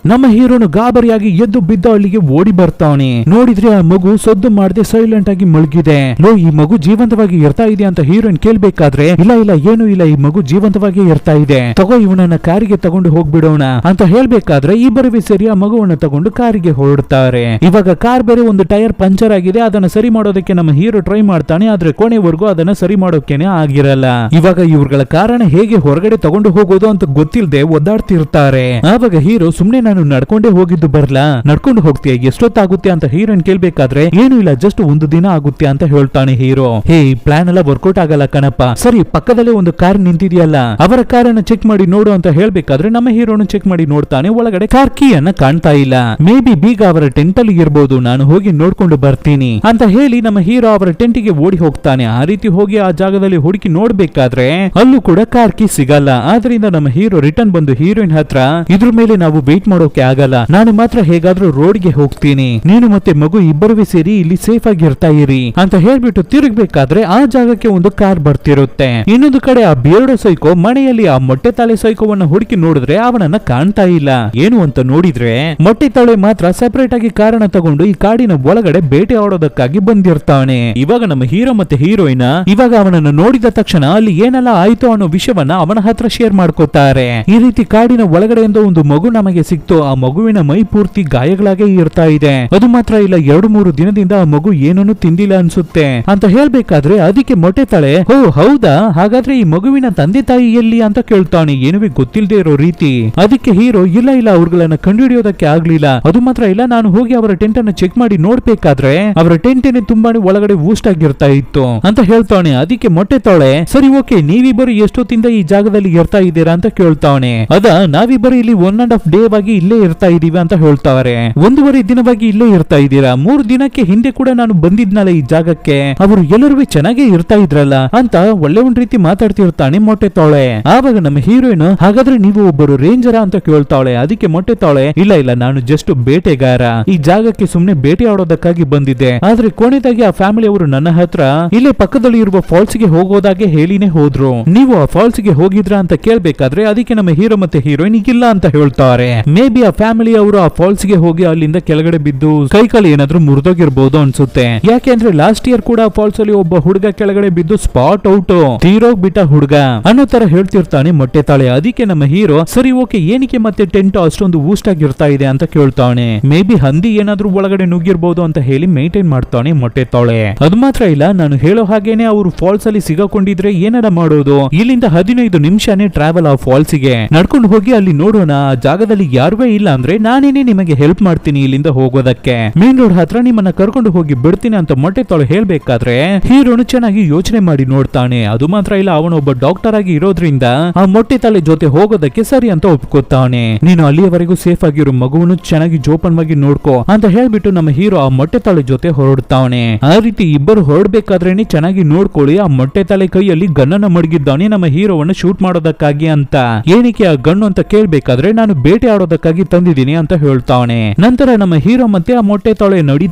ನಮ್ಮ ಹೀರೋನು ಗಾಬರಿಯಾಗಿ ಎದ್ದು ಬಿದ್ದ ಅಲ್ಲಿಗೆ ಓಡಿ ಬರ್ತಾವನೆ. ನೋಡಿದ್ರೆ ಆ ಮಗು ಸದ್ದು ಮಾಡದೆ ಸೈಲೆಂಟ್ ಆಗಿ ಮಲಗಿದೆ. ಈ ಮಗು ಜೀವಂತವಾಗಿ ಇರ್ತಾ ಇದೆ ಅಂತ ಹೀರೋಯಿನ್ ಕೇಳ್ಬೇಕಾದ್ರೆ ಇಲ್ಲ ಇಲ್ಲ ಏನು ಇಲ್ಲ, ಈ ಮಗು ಜೀವಂತವಾಗಿ ಇರ್ತಾ ಇದೆ, ತಗೋ ಇವನನ್ನ ಕಾರಿಗೆ ತಗೊಂಡು ಹೋಗ್ಬಿಡೋಣ ಅಂತ ಹೇಳ್ಬೇಕಾದ್ರೆ ಇಬ್ಬರು ಸೇರಿ ಆ ಮಗುವನ್ನ ತಗೊಂಡು ಕಾರಿಗೆ ಹೊರಡ್ತಾರೆ. ಇವಾಗ ಕಾರ್ ಬೇರೆ ಒಂದು ಟೈರ್ ಪಂಚರ್ ಆಗಿದೆ, ಅದನ್ನ ಸರಿ ಮಾಡೋದಕ್ಕೆ ನಮ್ಮ ಹೀರೋ ಟ್ರೈ ಮಾಡ್ತಾನೆ. ಆದ್ರೆ ಕೊನೆವರೆಗೂ ಅದನ್ನ ಸರಿ ಮಾಡೋಕೆನೆ ಆಗಿರಲ್ಲ. ಇವಾಗ ಇವ್ರಗಳ ಕಾರಣ ಹೇಗೆ ಹೊರಗಡೆ ತಗೊಂಡು ಹೋಗೋದು ಅಂತ ಗೊತ್ತಿಲ್ಲದೆ ಒದ್ದಾಡ್ತಿರ್ತಾರೆ. ಆವಾಗ ಹೀರೋ ಸುಮ್ನೆ ನಾನು ನಡ್ಕೊಂಡೇ ಹೋಗಿದ್ದು ಬರ್ಲಾ, ನಡ್ಕೊಂಡು ಹೋಗ್ತೀಯ, ಎಷ್ಟೊತ್ತಾಗುತ್ತೆ ಅಂತ ಹೀರೋಯಿನ್ ಕೇಳ್ಬೇಕಾದ್ರೆ ಏನು ಇಲ್ಲ ಜಸ್ಟ್ ಒಂದು ದಿನ ಆಗುತ್ತೆ ಅಂತ ಹೇಳ್ತಾನೆ ಹೀರೋ. ಹೇ ಪ್ಲಾನ್ ಎಲ್ಲ ವರ್ಕೌಟ್ ಆಗಲ್ಲ ಕಣಪ್ಪ, ಸರಿ ಪಕ್ಕದಲ್ಲೇ ಒಂದು ಕಾರ್ ನಿಂತಿದೆಯಲ್ಲ ಅವರ ಕಾರನ್ನ ಚೆಕ್ ಮಾಡಿ ನೋಡು ಅಂತ ಹೇಳ್ಬೇಕಾದ್ರೆ ನಮ್ಮ ಹೀರೋನು ಚೆಕ್ ಮಾಡಿ ನೋಡ್ತಾನೆ, ಒಳಗಡೆ ಕಾರ್ ಕೀಯನ್ನ ಕಾಣ್ತಾ ಇಲ್ಲ. ಮೇ ಬಿ ಬೀಗ ಅವರ ಟೆಂಟ್ ಅಲ್ಲಿ ಇರ್ಬೋದು, ನಾನು ಹೋಗಿ ನೋಡ್ಕೊಂಡು ಬರ್ತೀನಿ ಅಂತ ಹೇಳಿ ನಮ್ಮ ಹೀರೋ ಅವರ ಟೆಂಟಿಗೆ ಓಡಿ ಹೋಗ್ತಾನೆ. ಆ ರೀತಿ ಹೋಗಿ ಆ ಜಾಗದಲ್ಲಿ ಹುಡುಕಿ ನೋಡ್ಬೇಕಾದ್ರೆ ಅಲ್ಲೂ ಕೂಡ ಕಾರ್ ಕೀ ಸಿಗಲ್ಲ. ಆದ್ರಿಂದ ನಮ್ಮ ಹೀರೋ ರಿಟರ್ನ್ ಬಂದು ಹೀರೋಯಿನ್ ಹತ್ರ ಇದ್ರ ಮೇಲೆ ನಾವು ವೇಟ್ ಮಾಡೋಕೆ ಆಗಲ್ಲ, ನಾನು ಮಾತ್ರ ಹೇಗಾದ್ರೂ ರೋಡ್ಗೆ ಹೋಗ್ತೀನಿ, ನೀನು ಮತ್ತೆ ಮಗು ಇಬ್ಬರು ಸೇರಿ ಇಲ್ಲಿ ಸೇಫ್ ಆಗಿ ಇರ್ತಾ ಇರಿ ಅಂತ ಹೇಳ್ಬಿಟ್ಟು ತಿರುಗ್ಬೇಕಾದ್ರೆ ಆ ಜಾಗಕ್ಕೆ ಒಂದು ಕಾರ್ ಬರ್ತಿರುತ್ತೆ. ಇನ್ನೊಂದು ಕಡೆ ಆ ಬಿಯರ್ಡೋ ಸೈಕೋ ಮನೆಯಲ್ಲಿ ಆ ಮೊಟ್ಟೆ ತಾಳೆ ಸೈಕೋವನ್ನ ಹುಡುಕಿ ನೋಡಿದ್ರೆ ಅವನನ್ನ ಕಾಣ್ತಾ ಇಲ್ಲ. ಏನು ಅಂತ ನೋಡಿದ್ರೆ ಮೊಟ್ಟೆ ತಾಳೆ ಮಾತ್ರ ಸೆಪರೇಟ್ ಆಗಿ ಕಾರಣ ತಗೊಂಡು ಈ ಕಾಡಿನ ಒಳಗಡೆ ಬೇಟೆ ಆಡೋದಕ್ಕಾಗಿ ಬಂದಿರ್ತಾನೆ. ಇವಾಗ ನಮ್ಮ ಹೀರೋ ಮತ್ತೆ ಹೀರೋಯಿನ್ ಇವಾಗ ಅವನನ್ನು ನೋಡಿದ ತಕ್ಷಣ ಅಲ್ಲಿ ಏನೆಲ್ಲ ಆಯ್ತು ಅನ್ನೋ ವಿಷಯವನ್ನ ಅವನ ಹತ್ರ ಶೇರ್ ಮಾಡ್ಕೋತಾರೆ. ಈ ರೀತಿ ಕಾಡಿನ ಒಳಗಡೆಯಿಂದ ಒಂದು ಮಗು ನಮಗೆ ಸಿಕ್ತು, ಆ ಮಗುವಿನ ಮೈ ಪೂರ್ತಿ ಗಾಯಗಳಾಗೆ ಇರ್ತಾ ಇದೆ, ಅದು ಮಾತ್ರ ಇಲ್ಲ 2-3 ದಿನದಿಂದ ಆ ಮಗು ಏನನ್ನು ತಿಂದಿಲ್ಲ ಅನ್ಸುತ್ತೆ ಅಂತ ಹೇಳ್ಬೇಕಾದ್ರೆ ಅದಕ್ಕೆ ಮೊಟ್ಟೆ ತಾಳೆ ಓ ಹೌದಾ, ಹಾಗಾದ್ರೆ ಈ ಮಗುವಿನ ತಂದೆ ತಾಯಿ ಎಲ್ಲಿ ಅಂತ ಕೇಳ್ತಾನೆ, ಏನುವೆ ಗೊತ್ತಿಲ್ಲದೆ ಇರೋ ರೀತಿ. ಅದಕ್ಕೆ ಹೀರೋ ಇಲ್ಲ ಇಲ್ಲ ಅವ್ರಗಳನ್ನ ಕಂಡುಹಿಡಿಯೋದಕ್ಕೆ ಆಗ್ಲಿಲ್ಲ, ಅದು ಮಾತ್ರ ಇಲ್ಲ ನಾನು ಹೋಗಿ ಅವರ ಟೆಂಟ್ ಅನ್ನು ಚೆಕ್ ಮಾಡಿ ನೋಡ್ಬೇಕಾದ್ರೆ ಅವರ ಟೆಂಟ್ ಏನೇ ತುಂಬಾನೇ ಒಳಗಡೆ ವೂಸ್ಟ್ ಆಗಿರ್ತಾ ಇತ್ತು ಅಂತ ಹೇಳ್ತಾನೆ. ಅದಕ್ಕೆ ಮೊಟ್ಟೆ ತಾಳೆ ಸರಿ ಓಕೆ ನೀವಿಬ್ಬರು ಎಷ್ಟೊತ್ತಿಂದ ಈ ಜಾಗದಲ್ಲಿ ಇರ್ತಾ ಇದ್ದೀರಾ ಅಂತ ಕೇಳ್ತಾನೆ. ನಾವಿಬ್ಬರು ಇಲ್ಲಿ 1.5 ಡೇ ಆಗಿ ಇಲ್ಲೇ ಇರ್ತಾ ಇದೀವಿ ಅಂತ ಹೇಳ್ತಾರೆ. 1.5 ದಿನವಾಗಿ ಇಲ್ಲೇ ಇರ್ತಾ ಇದ್ದೀರಾ, 3 ದಿನಕ್ಕೆ ಹಿಂದೆ ಕೂಡ ನಾನು ಬಂದಿದ್ನಲ್ಲ ಈ ಜಾಗಕ್ಕೆ, ಅವರು ಎಲ್ಲರೂ ಚೆನ್ನಾಗೇ ಇರ್ತಾ ಇದ್ರಲ್ಲ ಅಂತ ಒಳ್ಳೆ ಒಂದ್ ರೀತಿ ಮಾತಾಡ್ತಿರ್ತಾನೆ ಮೊಟ್ಟೆ ತಾಳೆ. ಆವಾಗ ನಮ್ಮ ಹೀರೋಯಿನ್ ಹಾಗಾದ್ರೆ ನೀವು ಒಬ್ಬರು ರೇಂಜರ ಅಂತ ಕೇಳ್ತಾಳೆ. ಅದಕ್ಕೆ ಮೊಟ್ಟೆ ತಾಳೆ ಇಲ್ಲ ಇಲ್ಲ ನಾನು ಜಸ್ಟ್ ಬೇಟೆಗಾರ, ಈ ಜಾಗಕ್ಕೆ ಸುಮ್ನೆ ಬೇಟೆ ಆಡೋದಕ್ಕಾಗಿ ಬಂದಿದ್ದೆ, ಆದ್ರೆ ಕೊನೆದಾಗಿ ಆ ಫ್ಯಾಮಿಲಿ ಅವರು ನನ್ನ ಹತ್ರ ಇಲ್ಲೇ ಪಕ್ಕದಲ್ಲಿ ಇರುವ ಫಾಲ್ಸ್ ಗೆ ಹೋಗೋದಾಗೆ ಹೇಳಿನೇ ಹೋದ್ರು, ನೀವು ಆ ಫಾಲ್ಸ್ ಗೆ ಹೋಗಿದ್ರ ಅಂತ ಕೇಳ್ಬೇಕಾದ್ರೆ ಅದಕ್ಕೆ ನಮ್ಮ ಹೀರೋ ಮತ್ತೆ ಹೀರೋಯಿನ್ ಇಲ್ಲ ಅಂತ ಹೇಳ್ತಾರೆ. ಮೇ ಬಿ ಆ ಫ್ಯಾಮಿಲಿ ಅವರು ಆ ಫಾಲ್ಸ್ ಗೆ ಹೋಗಿ ಅಲ್ಲಿಂದ ಕೆಳಗಡೆ ಬಿದ್ದು ಕೈಕಾಲು ಏನಾದ್ರೂ ಮುರಿದೋಗಿರ್ಬೋದು ಅನ್ಸುತ್ತೆ. ಯಾಕೆಂದ್ರೆ ಲಾಸ್ಟ್ ಇಯರ್ ಕೂಡ ಫಾಲ್ಸ್ ಅಲ್ಲಿ ಒಬ್ಬ ಹುಡುಗ ಕೆಳಗಡೆ ಬಿದ್ದು ಸ್ಪಾಟ್ ಔಟ್ ತೀರೋಗ್ಬಿಟ್ಟ ಹುಡುಗ ಅನ್ನೋ ತರ ಹೇಳ್ತಿರ್ತಾನೆ ಮೊಟ್ಟೆ ತಾಳೆ. ಅದಕ್ಕೆ ನಮ್ಮ ಹೀರೋ ಸರಿ ಓಕೆ ಏನಕ್ಕೆ ಮತ್ತೆ ಟೆಂಟ್ ಅಷ್ಟೊಂದು ವೂಸ್ಟ್ ಆಗಿರ್ತಾ ಇದೆ ಅಂತ ಕೇಳ್ತಾನೆ. ಮೇ ಬಿ ಹಂದಿ ಏನಾದ್ರೂ ಒಳಗಡೆ ನುಗ್ಗಿರ್ಬೋದು ಅಂತ ಹೇಳಿ ಮೇಂಟೈನ್ ಮಾಡ್ತಾನೆ ಮೊಟ್ಟೆ ತಾಳೆ. ಅದು ಮಾತ್ರ ಇಲ್ಲ ನಾನು ಹೇಳೋ ಹಾಗೇನೆ ಅವರು ಫಾಲ್ಸ್ ಅಲ್ಲಿ ಸಿಗಾಕೊಂಡಿದ್ರೆ ಏನಾರ ಮಾಡೋದು, ಇಲ್ಲಿಂದ 15 ನಿಮಿಷನೇ ಟ್ರಾವೆಲ್ ಆ ಫಾಲ್ಸ್ ಗೆ ನಡ್ಕೊಂಡು ಹೋಗಿ ಅಲ್ಲಿ ನೋಡೋಣ, ಆ ಜಾಗದಲ್ಲಿ ಯಾರುವೇ ಇಲ್ಲ ಅಂದ್ರೆ ನಾನೇನೆ ನಿಮಗೆ ಹೆಲ್ಪ್ ಮಾಡ್ತೀನಿ ಇಲ್ಲಿಂದ ಹೋಗೋದಕ್ಕೆ, ಮೇನ್ ರೋಡ್ ಹತ್ರ ನಿಮ್ಮನ್ನ ಕರ್ಕೊಂಡು ಹೋಗಿ ಬಿಡ್ತೀನಿ ಅಂತ ಮೊಟ್ಟೆ ತಾಳು ಹೇಳ್ಬೇಕಾದ್ರೆ ಹೀರೋನು ಚೆನ್ನಾಗಿ ಯೋಚನೆ ಮಾಡಿ ನೋಡ್ತಾನೆ. ಅದು ಮಾತ್ರ ಇಲ್ಲ ಅವನೊಬ್ಬ ಡಾಕ್ಟರ್ ಆಗಿ ಇರೋದ್ರಿಂದ ಆ ಮೊಟ್ಟೆ ತಾಳೆ ಜೊತೆ ಹೋಗೋದಕ್ಕೆ ಸರಿ ಅಂತ ಒಪ್ಕೋತಾನೆ. ನೀನು ಅಲ್ಲಿಯವರೆಗೂ ಸೇಫ್ ಆಗಿರೋ ಮಗುವನ್ನು ಚೆನ್ನಾಗಿ ಜೋಪಾನವಾಗಿ ನೋಡ್ಕೋ ಅಂತ ಹೇಳ್ಬಿಟ್ಟು ನಮ್ಮ ಹೀರೋ ಆ ಮೊಟ್ಟೆ ತಾಳೆ ಜೊತೆ ಹೊರಡ್ತಾನೆ. ಆ ರೀತಿ ಇಬ್ಬರು ಹೊರಡ್ಬೇಕಾದ್ರೇನೆ ಚೆನ್ನಾಗಿ ನೋಡ್ಕೊಳ್ಳಿ, ಆ ಮೊಟ್ಟೆ ತಾಳೆ ಕೈಯಲ್ಲಿ ಗನ್ನನ್ನ ಮಡಗಿದ್ದಾನೆ ನಮ್ಮ ಹೀರೋವನ್ನ ಶೂಟ್ ಮಾಡೋದಕ್ಕಾಗಿ ಅಂತ. ಏನಕ್ಕೆ ಆ ಗಣ್ಣು ಅಂತ ಕೇಳ್ಬೇಕಾದ್ರೆ ನಾನು ಬೇಟೆ ಆಡೋದಕ್ಕಾಗಿ ತಂದಿದ್ದೀನಿ ಅಂತ ಹೇಳ್ತಾನೆ. ನಂತರ ನಮ್ಮ ಹೀರೋ ಮತ್ತೆ ಆ ಮೊಟ್ಟೆ ತಾಳೆ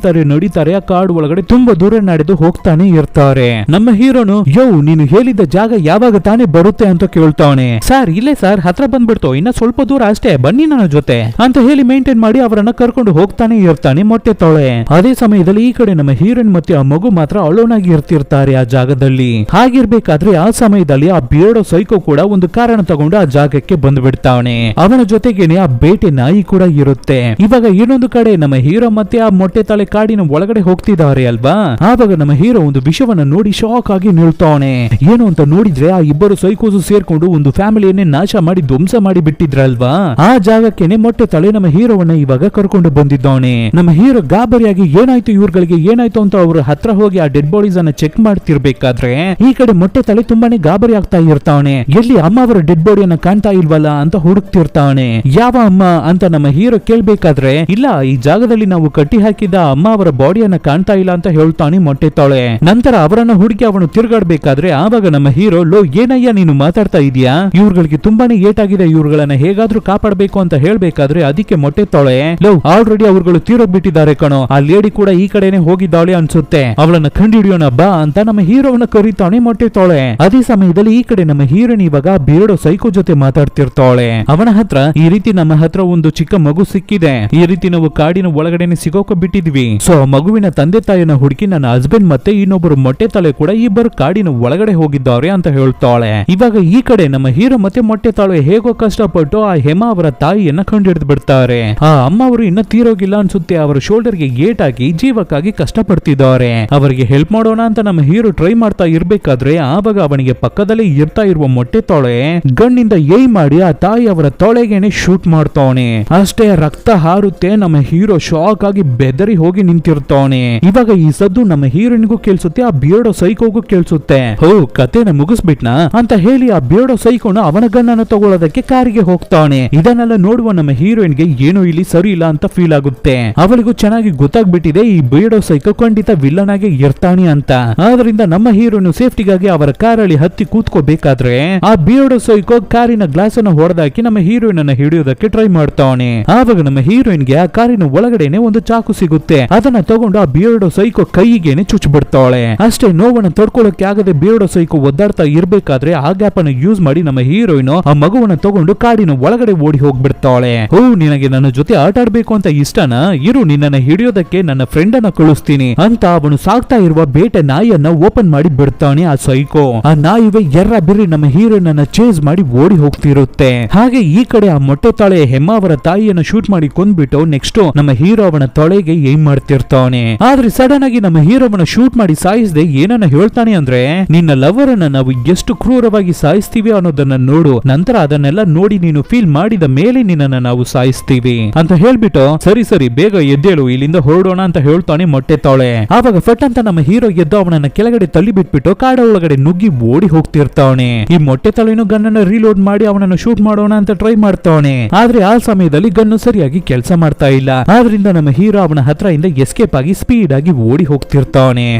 ನಡೀತಾರೆ ಆ ಕಾಡು ಒಳಗಡೆ ತುಂಬಾ ದೂರ ನಡೆದು ಹೋಗ್ತಾನೆ ಇರ್ತಾರೆ. ನಮ್ಮ ಹೀರೋನು ನೀನು ಹೇಳಿದ ಜಾಗ ಯಾವಾಗ ತಾನೇ ಬರುತ್ತೆ ಅಂತ ಕೇಳ್ತಾನೆ. ಸರ್ ಇಲ್ಲೇ ಸರ್ ಹತ್ರ ಬಂದ್ಬಿಡ್ತು, ಇನ್ನ ಸ್ವಲ್ಪ ದೂರ ಅಷ್ಟೇ ಬನ್ನಿ ನನ್ನ ಜೊತೆ ಅಂತ ಹೇಳಿ ಮೇಂಟೈನ್ ಮಾಡಿ ಅವರನ್ನ ಕರ್ಕೊಂಡು ಹೋಗ್ತಾನೆ ಇರ್ತಾನೆ ಮೊಟ್ಟೆ ತಾಳೆ. ಅದೇ ಸಮಯದಲ್ಲಿ ಈ ಕಡೆ ನಮ್ಮ ಹೀರೋಯಿನ್ ಮತ್ತೆ ಆ ಮಗು ಮಾತ್ರ ಅಲೋನ್ ಆಗಿ ಇರ್ತಿರ್ತಾರೆ ಆ ಜಾಗದಲ್ಲಿ. ಹಾಗಿರ್ಬೇಕಾದ್ರೆ ಆ ಸಮಯದಲ್ಲಿ ಆ ಬಿಯರ್ಡೋ ಸೈಕೋ ಕೂಡ ಒಂದು ಕಾರಣ ತಗೊಂಡು ಆ ಜಾಗಕ್ಕೆ ಬಂದ್ಬಿಡ್ತಾನೆ. ಅವನ ಜೊತೆಗೇನೆ ಆ ಬೇಟೆ ಬೇಟೆ ನಾಯಿ ಕೂಡ ಇರುತ್ತೆ. ಇವಾಗ ಇನ್ನೊಂದು ಕಡೆ ನಮ್ಮ ಹೀರೋ ಮತ್ತೆ ಆ ಮೊಟ್ಟೆ ತಲೆ ಕಾಡಿನ ಒಳಗಡೆ ಹೋಗ್ತಿದ್ದಾರೆ ಅಲ್ವಾ. ಆವಾಗ ನಮ್ಮ ಹೀರೋ ಒಂದು ವಿಷಯವನ್ನ ನೋಡಿ ಶಾಕ್ ಆಗಿ ನಿಲ್ತಾನೆ. ಏನು ಅಂತ ನೋಡಿದ್ರೆ ಆ ಇಬ್ಬರು ಸೈಕೋಸು ಸೇರ್ಕೊಂಡು ಒಂದು ಫ್ಯಾಮಿಲಿಯನ್ನೇ ನಾಶ ಮಾಡಿ ಧ್ವಂಸ ಮಾಡಿ ಬಿಟ್ಟಿದ್ರಲ್ವಾ. ಆ ಜಾಗಕ್ಕೇನೆ ಮೊಟ್ಟೆ ತಲೆ ನಮ್ಮ ಹೀರೋವನ್ನ ಇವಾಗ ಕರ್ಕೊಂಡು ಬಂದಿದ್ದಾನೆ. ನಮ್ಮ ಹೀರೋ ಗಾಬರಿಯಾಗಿ ಏನಾಯ್ತು ಇವ್ರುಗಳಿಗೆ ಏನಾಯ್ತು ಅಂತ ಅವ್ರ ಹತ್ರ ಹೋಗಿ ಆ ಡೆಡ್ ಬಾಡೀಸ್ ಅನ್ನ ಚೆಕ್ ಮಾಡ್ತಿರ್ಬೇಕಾದ್ರೆ ಈ ಕಡೆ ಮೊಟ್ಟೆ ತಲೆ ತುಂಬಾನೇ ಗಾಬರಿ ಆಗ್ತಾ ಇರ್ತಾನೆ. ಎಲ್ಲಿ ಅಮ್ಮ ಅವರ ಡೆಡ್ ಬಾಡಿಯನ್ನ ಕಾಣ್ತಾ ಇಲ್ವಲ್ಲ ಅಂತ ಹುಡುಕ್ತಿರ್ತಾನೆ. ಯಾವ ಅಮ್ಮ ಅಂತ ನಮ್ಮ ಹೀರೋ ಕೇಳ್ಬೇಕಾದ್ರೆ ಇಲ್ಲ, ಈ ಜಾಗದಲ್ಲಿ ನಾವು ಕಟ್ಟಿ ಹಾಕಿದ ಅಮ್ಮ ಅವರ ಬಾಡಿಯನ್ನ ಕಾಣ್ತಾ ಇಲ್ಲ ಅಂತ ಹೇಳ್ತಾನೆ ಮೊಟ್ಟೆ ತಲೆ. ನಂತರ ಅವರನ್ನ ಹುಡುಕಿ ಅವನು ತಿರುಗಾಡ್ಬೇಕಾದ್ರೆ ಆವಾಗ ನಮ್ಮ ಹೀರೋ ಲೋ ಏನಯ್ಯ ನೀನು ಮಾತಾಡ್ತಾ ಇದೀಯಾ, ಇವ್ರುಗಳಿಗೆ ತುಂಬಾನೇ ಏಟಾಗಿದೆ, ಇವ್ರುಗಳನ್ನ ಹೇಗಾದ್ರೂ ಕಾಪಾಡಬೇಕು ಅಂತ ಹೇಳ್ಬೇಕಾದ್ರೆ ಅದಕ್ಕೆ ಮೊಟ್ಟೆ ತಲೆ ಲೋ ಆಲ್ರೆಡಿ ಅವ್ರುಗಳು ತೀರೋಗ್ಬಿಟ್ಟಿದ್ದಾರೆ ಕಣೋ, ಆ ಲೇಡಿ ಕೂಡ ಈ ಕಡೆನೆ ಹೋಗಿದ್ದಾಳೆ ಅನ್ಸುತ್ತೆ, ಅವಳನ್ನ ಕಂಡಿಡಿಯೋಣ ಬಾ ಅಂತ ನಮ್ಮ ಹೀರೋವನ್ನ ಕರೀತಾನೆ ಮೊಟ್ಟೆ ತೋಳೆ. ಅದೇ ಸಮಯದಲ್ಲಿ ಈ ಕಡೆ ನಮ್ಮ ಹೀರೋನ್ ಇವಾಗ ಬಿಯರ್ಡೋ ಸೈಕೋ ಜೊತೆ ಮಾತಾಡ್ತಿರ್ತಾಳೆ. ಅವನ ಹತ್ರ ಈ ರೀತಿ ನಮ್ಮ ಹತ್ರ ಒಂದು ಚಿಕ್ಕ ಮಗು ಸಿಕ್ಕಿದೆ, ಈ ರೀತಿ ನಾವು ಕಾಡಿನ ಒಳಗಡೆನೆ ಸಿಗೋಕ ಬಿಟ್ಟಿದ್ವಿ, ಸೊ ಆ ಮಗುವಿನ ತಂದೆ ತಾಯಿನ ಹುಡುಕಿ ನನ್ನ ಹಸ್ಬೆಂಡ್ ಮತ್ತೆ ಇನ್ನೊಬ್ಬರು ಮೊಟ್ಟೆ ತಲೆ ಕೂಡ ಇಬ್ಬರು ಕಾಡಿನ ಒಳಗಡೆ ಹೋಗಿದ್ದಾರೆ ಅಂತ ಹೇಳ್ತಾಳೆ. ಇವಾಗ ಈ ಕಡೆ ನಮ್ಮ ಹೀರೋ ಮತ್ತೆ ಮೊಟ್ಟೆ ತಾಳೆ ಹೇಗೋ ಕಷ್ಟಪಟ್ಟು ಆ ಹೇಮಾ ಅವರ ತಾಯಿಯನ್ನ ಕಂಡಿಡಿದು ಬಿಡ್ತಾರೆ. ಆ ಅಮ್ಮ ಅವರು ಇನ್ನ ತೀರೋಗಿಲ್ಲ ಅನ್ಸುತ್ತೆ, ಅವರ ಶೋಲ್ಡರ್ಗೆ ಗೇಟ್ ಹಾಕಿ ಜೀವಕ್ಕಾಗಿ ಕಷ್ಟಪಡ್ತಿದ್ದಾರೆ. ಅವರಿಗೆ ಹೆಲ್ಪ್ ಮಾಡೋಣ ಅಂತ ನಮ್ಮ ಹೀರೋ ಟ್ರೈ ಮಾಡ್ತಾ ಇರ್ಬೇಕಾದ್ರೆ ಆವಾಗ ಅವನಿಗೆ ಪಕ್ಕದಲ್ಲೇ ಇರ್ತಾ ಇರುವ ಮೊಟ್ಟೆ ತೊಳೆ ಗಣ್ಣಿಂದ ಏಯ್ ಮಾಡಿ ಆ ತಾಯಿ ಅವರ ತೊಳೆಗೇನೆ ಶೂಟ್ ಮಾಡ್ತಾವನೆ. ಅಷ್ಟೇ ರಕ್ತ ಹಾರುತ್ತೆ. ನಮ್ಮ ಹೀರೋ ಶಾಕ್ ಆಗಿ ಬೆದರಿ ಹೋಗಿ ನಿಂತಿರ್ತಾನೆ. ಇವಾಗ ಈ ಸದ್ದು ನಮ್ಮ ಹೀರೋನಿಗೂ ಕೇಳಿಸುತ್ತೆ, ಆ ಬಿಯರ್ಡೋ ಸೈಕೋಗೂ ಕೇಳಿಸುತ್ತೆ. ಹೋ ಕತೆನ ಮುಗಿಸ್ಬಿಟ್ನಾ ಅಂತ ಹೇಳಿ ಆ ಬಿಯರ್ಡೋ ಸೈಕೋನ ಅವನ ಗನ್ನನ್ನು ತಗೊಳ್ಳೋದಕ್ಕೆ ಕಾರಿಗೆ ಹೋಗ್ತಾನೆ. ಇದನ್ನೆಲ್ಲ ನೋಡುವ ನಮ್ಮ ಹೀರೋಯಿನ್ಗೆ ಏನೋ ಇಲ್ಲಿ ಸರಿ ಇಲ್ಲ ಅಂತ ಫೀಲ್ ಆಗುತ್ತೆ. ಅವಳಿಗೂ ಚೆನ್ನಾಗಿ ಗೊತ್ತಾಗ್ಬಿಟ್ಟಿದೆ ಈ ಬಿಯರ್ಡೋ ಸೈಕೋ ಖಂಡಿತ ವಿಲ್ಲನ್ ಆಗಿ ಇರ್ತಾನೆ ಅಂತ. ಆದ್ರಿಂದ ನಮ್ಮ ಹೀರೋನು ಸೇಫ್ಟಿಗಾಗಿ ಅವರ ಕಾರಲ್ಲಿ ಹತ್ತಿ ಕೂತ್ಕೋಬೇಕಾದ್ರೆ ಆ ಬಿಯರ್ಡೋ ಸೈಕೋ ಕಾರಿನ ಗ್ಲಾಸ್ ಅನ್ನು ಹೊಡೆದಾಕಿ ನಮ್ಮ ಹೀರೋಯಿನ್ ಅನ್ನ ಹಿಡಿಯೋದಕ್ಕೆ ಟ್ರೈ ಮಾಡ್ತಾವನೆ. ಆವಾಗ ನಮ್ಮ ಹೀರೋಯಿನ್ಗೆ ಆ ಕಾರಿನ ಒಳಗಡೆನೆ ಒಂದು ಚಾಕು ಸಿಗುತ್ತೆ. ಅದನ್ನ ತಗೊಂಡು ಆ ಬಿಯರ್ಡೋ ಸೈಕೋ ಕೈಗೇನೆ ಚುಚ್ಚಿಬಿಡ್ತಾಳೆ. ಅಷ್ಟೇ ನೋವನ್ನ ತಡ್ಕೊಳ್ಳೋಕೆ ಆಗದೆ ಬಿಯರ್ಡೋ ಸೈಕೋ ಒದ್ದಾಡ್ತಾ ಇರ್ಬೇಕಾದ್ರೆ ಆ ಗ್ಯಾಪ್ ಅನ್ನು ಯೂಸ್ ಮಾಡಿ ನಮ್ಮ ಹೀರೋಯಿನ್ ಆ ಮಗುವನ್ನ ತಗೊಂಡು ಕಾಡಿನ ಒಳಗಡೆ ಓಡಿ ಹೋಗ್ಬಿಡ್ತಾಳೆ. ಓ ನಿನಗೆ ನನ್ನ ಜೊತೆ ಆಟ ಆಡ್ಬೇಕು ಅಂತ ಇಷ್ಟನಾ, ಇರು ನಿನ್ನನ್ನ ಹಿಡಿಯೋದಕ್ಕೆ ನನ್ನ ಫ್ರೆಂಡ್ ಅನ್ನ ಕಳಿಸ್ತೀನಿ ಅಂತ ಅವನು ಸಾಕ್ತಾ ಇರುವ ಬೇಟೆ ನಾಯಿಯನ್ನ ಓಪನ್ ಮಾಡಿ ಬಿಡ್ತಾನೆ ಆ ಸೈಕೋ. ಆ ನಾಯಿವೆ ಎರ್ರ ಬಿರ್ರಿ ನಮ್ಮ ಹೀರೋಯಿನ್ ಅನ್ನ ಚೇಸ್ ಮಾಡಿ ಓಡಿ ಹೋಗ್ತಿರುತ್ತೆ. ಹಾಗೆ ಈ ಕಡೆ ಆ ಮೊಟ್ಟೆ ತಾಳೆ ಹೆಮ್ಮ ಅವರ ತಾಯಿಯನ್ನ ಶೂಟ್ ಮಾಡಿ ಕೊಂದ್ಬಿಟ್ಟು ನೆಕ್ಸ್ಟ್ ನಮ್ಮ ಹೀರೋ ಅವನ ತೊಳೆಗೆ ಏನ್ ಮಾಡ್ತಿರ್ತಾನೆ. ಆದ್ರೆ ಸಡನ್ ಆಗಿ ನಮ್ಮ ಹೀರೋವನ್ನ ಶೂಟ್ ಮಾಡಿ ಸಾಯಿಸದೆ ಏನನ್ನ ಹೇಳ್ತಾನೆ ಅಂದ್ರೆ ನಿನ್ನ ಲವರ್ ಅನ್ನ ನಾವು ಎಷ್ಟು ಕ್ರೂರವಾಗಿ ಸಾಯಿಸ್ತೀವಿ ಅನ್ನೋದನ್ನ ನೋಡು, ನಂತರ ಅದನ್ನೆಲ್ಲ ನೋಡಿ ನೀನು ಫೀಲ್ ಮಾಡಿದ ಮೇಲೆ ನಿನ್ನನ್ನ ನಾವು ಸಾಯಿಸ್ತೀವಿ ಅಂತ ಹೇಳ್ಬಿಟ್ಟು ಸರಿ ಸರಿ ಬೇಗ ಎದ್ದೇಳು ಇಲ್ಲಿಂದ ಹೊರಡೋಣ ಅಂತ ಹೇಳ್ತಾನೆ ಮೊಟ್ಟೆ ತಾಳೆ. ಆವಾಗ ಫಟ್ ಅಂತ ನಮ್ಮ ಹೀರೋ ಎದ್ದು ಅವನನ್ನ ಕೆಳಗಡೆ ತಳ್ಳಿ ಬಿಟ್ಬಿಟ್ಟು ಕಾಡ ಒಳಗಡೆ ನುಗ್ಗಿ ಓಡಿ ಹೋಗ್ತಿರ್ತಾವನೆ. ಈ ಮೊಟ್ಟೆ ತಲೆನು ಗನ್ನನ್ನು ರೀಲೋಡ್ ಮಾಡಿ ಅವನನ್ನು ಶೂಟ್ ಮಾಡೋಣ ಅಂತ ಟ್ರೈ ಮಾಡ್ತಾವನೆ. ಆದ್ರೆ ಆ ಸಮಯದಲ್ಲಿ ಗನ್ನು ಸರಿಯಾಗಿ ಕೆಲಸ ಮಾಡ್ತಾ ಇಲ್ಲ. ಆದ್ರಿಂದ ನಮ್ಮ ಹೀರೋ ಅವನ ಹತ್ರ ಇಂದ ಎಸ್ಕೇಪ್ ಆಗಿ ಸ್ಪೀಡ್ ಆಗಿ ಓಡಿ ಹೋಗ್ತಿರ್ತಾವನೆ.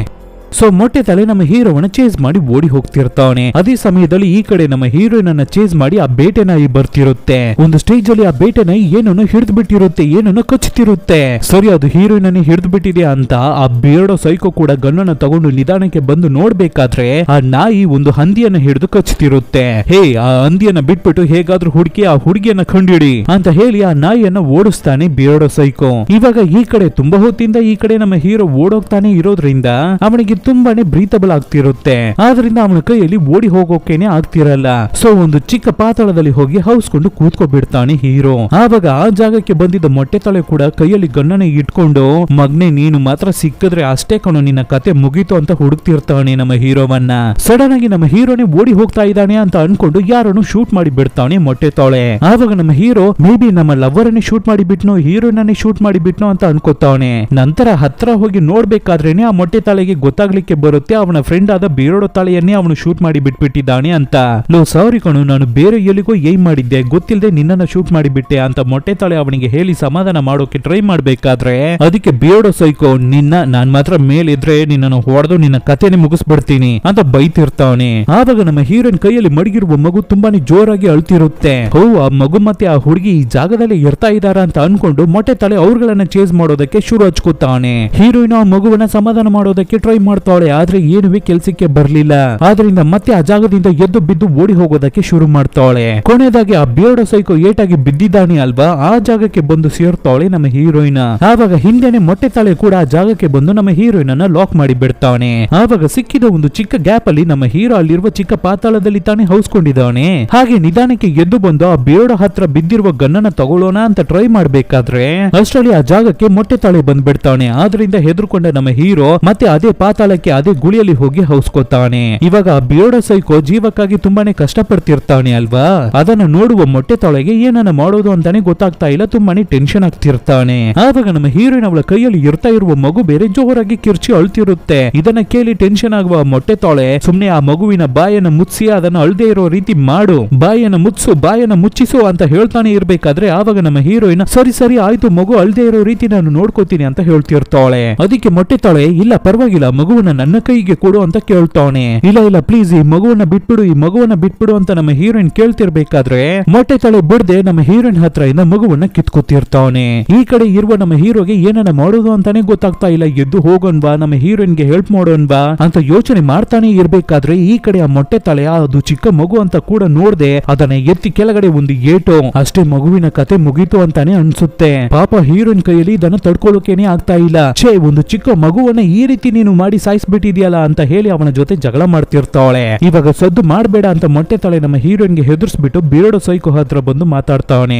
ಸೊ ಮೊಟ್ಟೆ ತಲೆ ನಮ್ಮ ಹೀರೋವನ್ನ ಚೇಸ್ ಮಾಡಿ ಓಡಿ ಹೋಗ್ತಿರ್ತಾನೆ. ಅದೇ ಸಮಯದಲ್ಲಿ ಈ ಕಡೆ ನಮ್ಮ ಹೀರೋಯಿನ್ ಅನ್ನ ಚೇಸ್ ಮಾಡಿ ಆ ಬೇಟೆ ನಾಯಿ ಬರ್ತಿರುತ್ತೆ. ಒಂದು ಸ್ಟೇಜ್ ಅಲ್ಲಿ ಆ ಬೇಟೆ ನಾಯಿ ಏನನ್ನು ಹಿಡಿದು ಬಿಟ್ಟಿರುತ್ತೆ, ಏನನ್ನು ಕಚ್ಚುತ್ತಿರುತ್ತೆ. ಸರಿ ಅದು ಹೀರೋಯಿನ್ ಅನ್ನು ಹಿಡಿದು ಬಿಟ್ಟಿದೆ ಅಂತ ಆ ಬಿಯರ್ಡೋ ಸೈಕೋ ಕೂಡ ಗನ್ನನ್ನು ತಗೊಂಡು ನಿಧಾನಕ್ಕೆ ಬಂದು ನೋಡ್ಬೇಕಾದ್ರೆ ಆ ನಾಯಿ ಒಂದು ಹಂದಿಯನ್ನ ಹಿಡಿದು ಕಚ್ಚುತ್ತಿರುತ್ತೆ. ಹೇ ಆ ಹಂದಿಯನ್ನ ಬಿಟ್ಬಿಟ್ಟು ಹೇಗಾದ್ರೂ ಹುಡುಕಿ ಆ ಹುಡುಗಿಯನ್ನ ಕಂಡಿಡಿ ಅಂತ ಹೇಳಿ ಆ ನಾಯಿಯನ್ನ ಓಡಿಸ್ತಾನೆ ಬಿಯರ್ಡೋ ಸೈಕೋ. ಇವಾಗ ಈ ಕಡೆ ತುಂಬಾ ಹೊತ್ತಿಂದ ಈ ಕಡೆ ನಮ್ಮ ಹೀರೋ ಓಡೋಗ್ತಾನೆ ಇರೋದ್ರಿಂದ ಅವನಿಗೆ ತುಂಬಾನೇ ಬ್ರೀತಬಲ್ ಆಗ್ತಿರುತ್ತೆ. ಆದ್ರಿಂದ ಅವನ ಕೈಯಲ್ಲಿ ಓಡಿ ಹೋಗೋಕೆನೆ ಆಗ್ತಿರಲ್ಲ. ಸೊ ಒಂದು ಚಿಕ್ಕ ಪಾತಾಳದಲ್ಲಿ ಹೋಗಿ ಹೌಸ್ಕೊಂಡು ಕೂತ್ಕೊಬಿಡ್ತಾನೆ ಹೀರೋ. ಆವಾಗ ಆ ಜಾಗಕ್ಕೆ ಬಂದಿದ್ದ ಮೊಟ್ಟೆ ತಲೆ ಕೂಡ ಕೈಯಲ್ಲಿ ಗನ್ನನೆ ಇಟ್ಕೊಂಡು ಮಗ್ನೆ ನೀನು ಮಾತ್ರ ಸಿಕ್ಕಿದ್ರೆ ಅಷ್ಟೇ ಕಣೋ ನಿನ್ನ ಕತೆ ಮುಗೀತು ಅಂತ ಹುಡುಕ್ತಿರ್ತಾನೆ ನಮ್ಮ ಹೀರೋವನ್ನ. ಸಡನ್ ಆಗಿ ನಮ್ಮ ಹೀರೋನೇ ಓಡಿ ಹೋಗ್ತಾ ಇದ್ದಾನೆ ಅಂತ ಅನ್ಕೊಂಡು ಯಾರನ್ನು ಶೂಟ್ ಮಾಡಿ ಬಿಡ್ತಾನೆ ಮೊಟ್ಟೆ ತೋಳೆ. ಆವಾಗ ನಮ್ಮ ಹೀರೋ ಮೇ ಬಿ ನಮ್ಮ ಲವರ್ ಅನ್ನೇ ಶೂಟ್ ಮಾಡಿ ಬಿಟ್ನೋ ಹೀರೋನೇ ಶೂಟ್ ಮಾಡಿ ಬಿಟ್ನೋ ಅಂತ ಅನ್ಕೋತಾವನೆ. ನಂತರ ಹತ್ರ ಹೋಗಿ ನೋಡ್ಬೇಕಾದ್ರೇನೆ ಆ ಮೊಟ್ಟೆ ತಲೆಗೆ ಗೊತ್ತಾಗ್ಲಿಕ್ಕೆ ಬರುತ್ತೆ ಅವನ ಫ್ರೆಂಡ್ ಆದ ಬಿಯರ್ಡೋ ತಾಳೆಯನ್ನೇ ಅವನು ಶೂಟ್ ಮಾಡಿ ಬಿಟ್ಬಿಟ್ಟಿದ್ದಾನೆ ಅಂತ. ಲೋ ಸಾರಿ ಕಣು ನಾನು ಬೇರೆ ಎಲ್ಲಿಗೋ ಏನ್ ಮಾಡಿದ್ದೆ ಗೊತ್ತಿಲ್ಲದೆ ನಿನ್ನನ್ನ ಶೂಟ್ ಮಾಡಿ ಬಿಟ್ಟೆ ಅಂತ ಮೊಟ್ಟೆ ತಾಳೆ ಅವನಿಗೆ ಹೇಳಿ ಸಮಾಧಾನ ಮಾಡೋಕೆ ಟ್ರೈ ಮಾಡ್ಬೇಕಾದ್ರೆ ಅದಕ್ಕೆ ಬಿಯರ್ಡೋ ಸೈಕೋ ನಿನ್ನ ನಾನ್ ಮಾತ್ರ ಮೇಲಿದ್ರೆ ನಿನ್ನನ್ನು ಹೊಡೆದು ನಿನ್ನ ಕಥೆನೆ ಮುಗಿಸ್ಬಿಡ್ತೀನಿ ಅಂತ ಬೈತಿರ್ತಾನೆ. ಆವಾಗ ನಮ್ಮ ಹೀರೋಯಿನ್ ಕೈಯಲ್ಲಿ ಮಡಗಿರುವ ಮಗು ತುಂಬಾನೇ ಜೋರಾಗಿ ಅಳ್ತಿರುತ್ತೆ. ಹೋ ಆ ಮಗು ಮತ್ತೆ ಆ ಹುಡುಗಿ ಈ ಜಾಗದಲ್ಲಿ ಇರ್ತಾ ಇದಾರ ಅಂತ ಅನ್ಕೊಂಡು ಮೊಟ್ಟೆ ತಾಳೆ ಅವ್ರಗಳನ್ನ ಚೇಸ್ ಮಾಡೋದಕ್ಕೆ ಶುರು ಹಚ್ಕೋತಾನೆ. ಹೀರೋಯಿನ್ ಆ ಮಗುವನ್ನ ಸಮಾಧಾನ ಮಾಡೋದಕ್ಕೆ ಟ್ರೈ ಮಾಡ್ತಾ ಮಾಡ್ತಾಳೆ, ಆದ್ರೆ ಏನುವೆ ಕೆಲ್ಸಕ್ಕೆ ಬರ್ಲಿಲ್ಲ. ಆದ್ರಿಂದ ಮತ್ತೆ ಆ ಜಾಗದಿಂದ ಎದ್ದು ಬಿದ್ದು ಓಡಿ ಹೋಗೋದಕ್ಕೆ ಶುರು ಮಾಡ್ತಾಳೆ. ಕೊನೆಯದಾಗಿ ಆ ಬಿಯರ್ಡೋ ಸೈಕೋ ಏಟಾಗಿ ಬಿದ್ದಿದ್ದಾನೆ ಅಲ್ವಾ, ಆ ಜಾಗಕ್ಕೆ ಬಂದು ಸೇರ್ತಾಳೆ ನಮ್ಮ ಹೀರೋಯಿನ್. ಆವಾಗ ಹಿಂದೆನೆ ಮೊಟ್ಟೆ ತಲೆ ಕೂಡ ಆ ಜಾಗಕ್ಕೆ ಬಂದು ನಮ್ಮ ಹೀರೋಯಿನ್ ಅನ್ನ ಲಾಕ್ ಮಾಡಿ ಬಿಡ್ತಾನೆ. ಆವಾಗ ಸಿಕ್ಕಿದ ಒಂದು ಚಿಕ್ಕ ಗ್ಯಾಪ್ ಅಲ್ಲಿ ನಮ್ಮ ಹೀರೋ ಅಲ್ಲಿರುವ ಚಿಕ್ಕ ಪಾತಾಳದಲ್ಲಿ ತಾನೇ ಹೌಸ್ಕೊಂಡಿದ್ದಾನೆ. ಹಾಗೆ ನಿಧಾನಕ್ಕೆ ಎದ್ದು ಬಂದು ಆ ಬಿಯರ್ಡೋ ಹತ್ರ ಬಿದ್ದಿರುವ ಗನ್ನನ್ನ ತಗೊಳ್ಳೋಣ ಅಂತ ಟ್ರೈ ಮಾಡ್ಬೇಕಾದ್ರೆ ಅಷ್ಟರಲ್ಲಿ ಆ ಜಾಗಕ್ಕೆ ಮೊಟ್ಟೆ ತಲೆ ಬಂದ್ಬಿಡ್ತಾನೆ. ಆದ್ರಿಂದ ಹೆದರ್ಕೊಂಡ ನಮ್ಮ ಹೀರೋ ಮತ್ತೆ ಅದೇ ಪಾತಾಳಕ್ಕೆ ಅದೇ ಗುಳಿಯಲ್ಲಿ ಹೋಗಿ ಹೌಸ್ಕೊತಾನೆ. ಇವಾಗ ಆ ಬಿಯರ್ಡೋ ಸೈಕೋ ಜೀವಕ್ಕಾಗಿ ತುಂಬಾನೇ ಕಷ್ಟಪಡ್ತಿರ್ತಾನೆ ಅಲ್ವಾ, ಅದನ್ನ ನೋಡುವ ಮೊಟ್ಟೆ ತಲೆಗೆ ಏನನ್ನ ಮಾಡೋದು ಅಂತಾನೆ ಗೊತ್ತಾಗ್ತಾ ಇಲ್ಲ, ತುಂಬಾನೇ ಟೆನ್ಷನ್ ಆಗ್ತಿರ್ತಾನೆ. ಆವಾಗ ನಮ್ಮ ಹೀರೋಯಿನ್ ಅವಳ ಕೈಯಲ್ಲಿ ಇರ್ತಾ ಇರುವ ಮಗು ಬೇರೆ ಜೋರಾಗಿ ಕಿರ್ಚಿ ಅಳ್ತಿರುತ್ತೆ. ಇದನ್ನ ಕೇಳಿ ಟೆನ್ಷನ್ ಆಗುವ ಮೊಟ್ಟೆ ತಾಳೆ ಸುಮ್ನೆ ಆ ಮಗುವಿನ ಬಾಯನ್ನ ಮುಚ್ಚಿಸಿ ಅದನ್ನ ಅಳ್ದೇ ಇರೋ ರೀತಿ ಮಾಡು, ಬಾಯನ್ನ ಮುಚ್ಚು, ಬಾಯನ್ನ ಮುಚ್ಚಿಸು ಅಂತ ಹೇಳ್ತಾನೆ ಇರ್ಬೇಕಾದ್ರೆ ಆವಾಗ ನಮ್ಮ ಹೀರೋಯಿನ್ ಸರಿ ಸರಿ ಆಯ್ತು ಮಗು ಅಳ್ದೇ ಇರೋ ರೀತಿ ನಾನು ನೋಡ್ಕೋತೀನಿ ಅಂತ ಹೇಳ್ತಿರ್ತಾಳೆ. ಅದಕ್ಕೆ ಮೊಟ್ಟೆ ತಾಳೆ ಇಲ್ಲ ಪರವಾಗಿಲ್ಲ ಮಗುವನ್ನ ನನ್ನ ಕೈಗೆ ಕೊಡು ಅಂತ ಕೇಳ್ತಾನೆ. ಇಲ್ಲ ಇಲ್ಲ ಪ್ಲೀಸ್ ಈ ಮಗುವನ್ನ ಬಿಟ್ಬಿಡು, ಈ ಮಗುವನ್ನ ಬಿಟ್ಬಿಡು ಅಂತ ನಮ್ಮ ಹೀರೋಯಿನ್ ಕೇಳ್ತಿರ್ಬೇಕಾದ್ರೆ ಮೊಟ್ಟೆ ತಾಳೆ ಬಿಡದೆ ನಮ್ಮ ಹೀರೋಯಿನ್ ಹತ್ರ ಇಂದ ಮಗುವನ್ನ ಕಿತ್ಕೊತಿರ್ತಾನೆ. ಈ ಕಡೆ ಇರುವ ನಮ್ಮ ಹೀರೋಗೆ ಏನನ್ನ ಮಾಡೋದು ಅಂತಾನೆ ಗೊತ್ತಾಗ್ತಾ ಇಲ್ಲ. ಎದ್ದು ಹೋಗೋನ್ವಾ, ನಮ್ಮ ಹೀರೋಯಿನ್ಗೆ ಹೆಲ್ಪ್ ಮಾಡೋನ್ವಾ ಅಂತ ಯೋಚನೆ ಮಾಡ್ತಾನೆ ಇರ್ಬೇಕಾದ್ರೆ ಈ ಕಡೆ ಆ ಮೊಟ್ಟೆ ತಲೆ ಅದು ಚಿಕ್ಕ ಮಗು ಅಂತ ಕೂಡ ನೋಡ್ದೆ ಅದನ್ನ ಎತ್ತಿ ಕೆಳಗಡೆ ಒಂದು ಏಟು, ಅಷ್ಟೇ ಮಗುವಿನ ಕತೆ ಮುಗೀತು ಅಂತಾನೆ ಅನ್ಸುತ್ತೆ. ಪಾಪ ಹೀರೋಯಿನ್ ಕೈಯಲ್ಲಿ ಇದನ್ನ ತಡ್ಕೊಳ್ಳೋಕೆನೆ ಆಗ್ತಾ ಇಲ್ಲ. ಛೇ ಒಂದು ಚಿಕ್ಕ ಮಗುವನ್ನ ಈ ರೀತಿ ನೀನು ಮಾಡಿ ಸಾಯಿಸ್ಬಿಟ್ಟಿದ್ಯಲ್ಲ ಅಂತ ಹೇಳಿ ಅವನ ಜೊತೆ ಜಗಳ ಮಾಡ್ತಿರ್ತಾಳೆ. ಇವಾಗ ಸದ್ದು ಮಾಡ್ಬೇಡ ಅಂತ ಮೊಟ್ಟೆ ತಲೆ ನಮ್ಮ ಹೀರೋಯಿನ್ಗೆ ಹೆದರ್ಸ್ಬಿಟ್ಟು ಬಿಯರ್ಡೋ ಸೈಕೋ ಹತ್ರ ಬಂದು ಮಾತಾಡ್ತಾನೆ.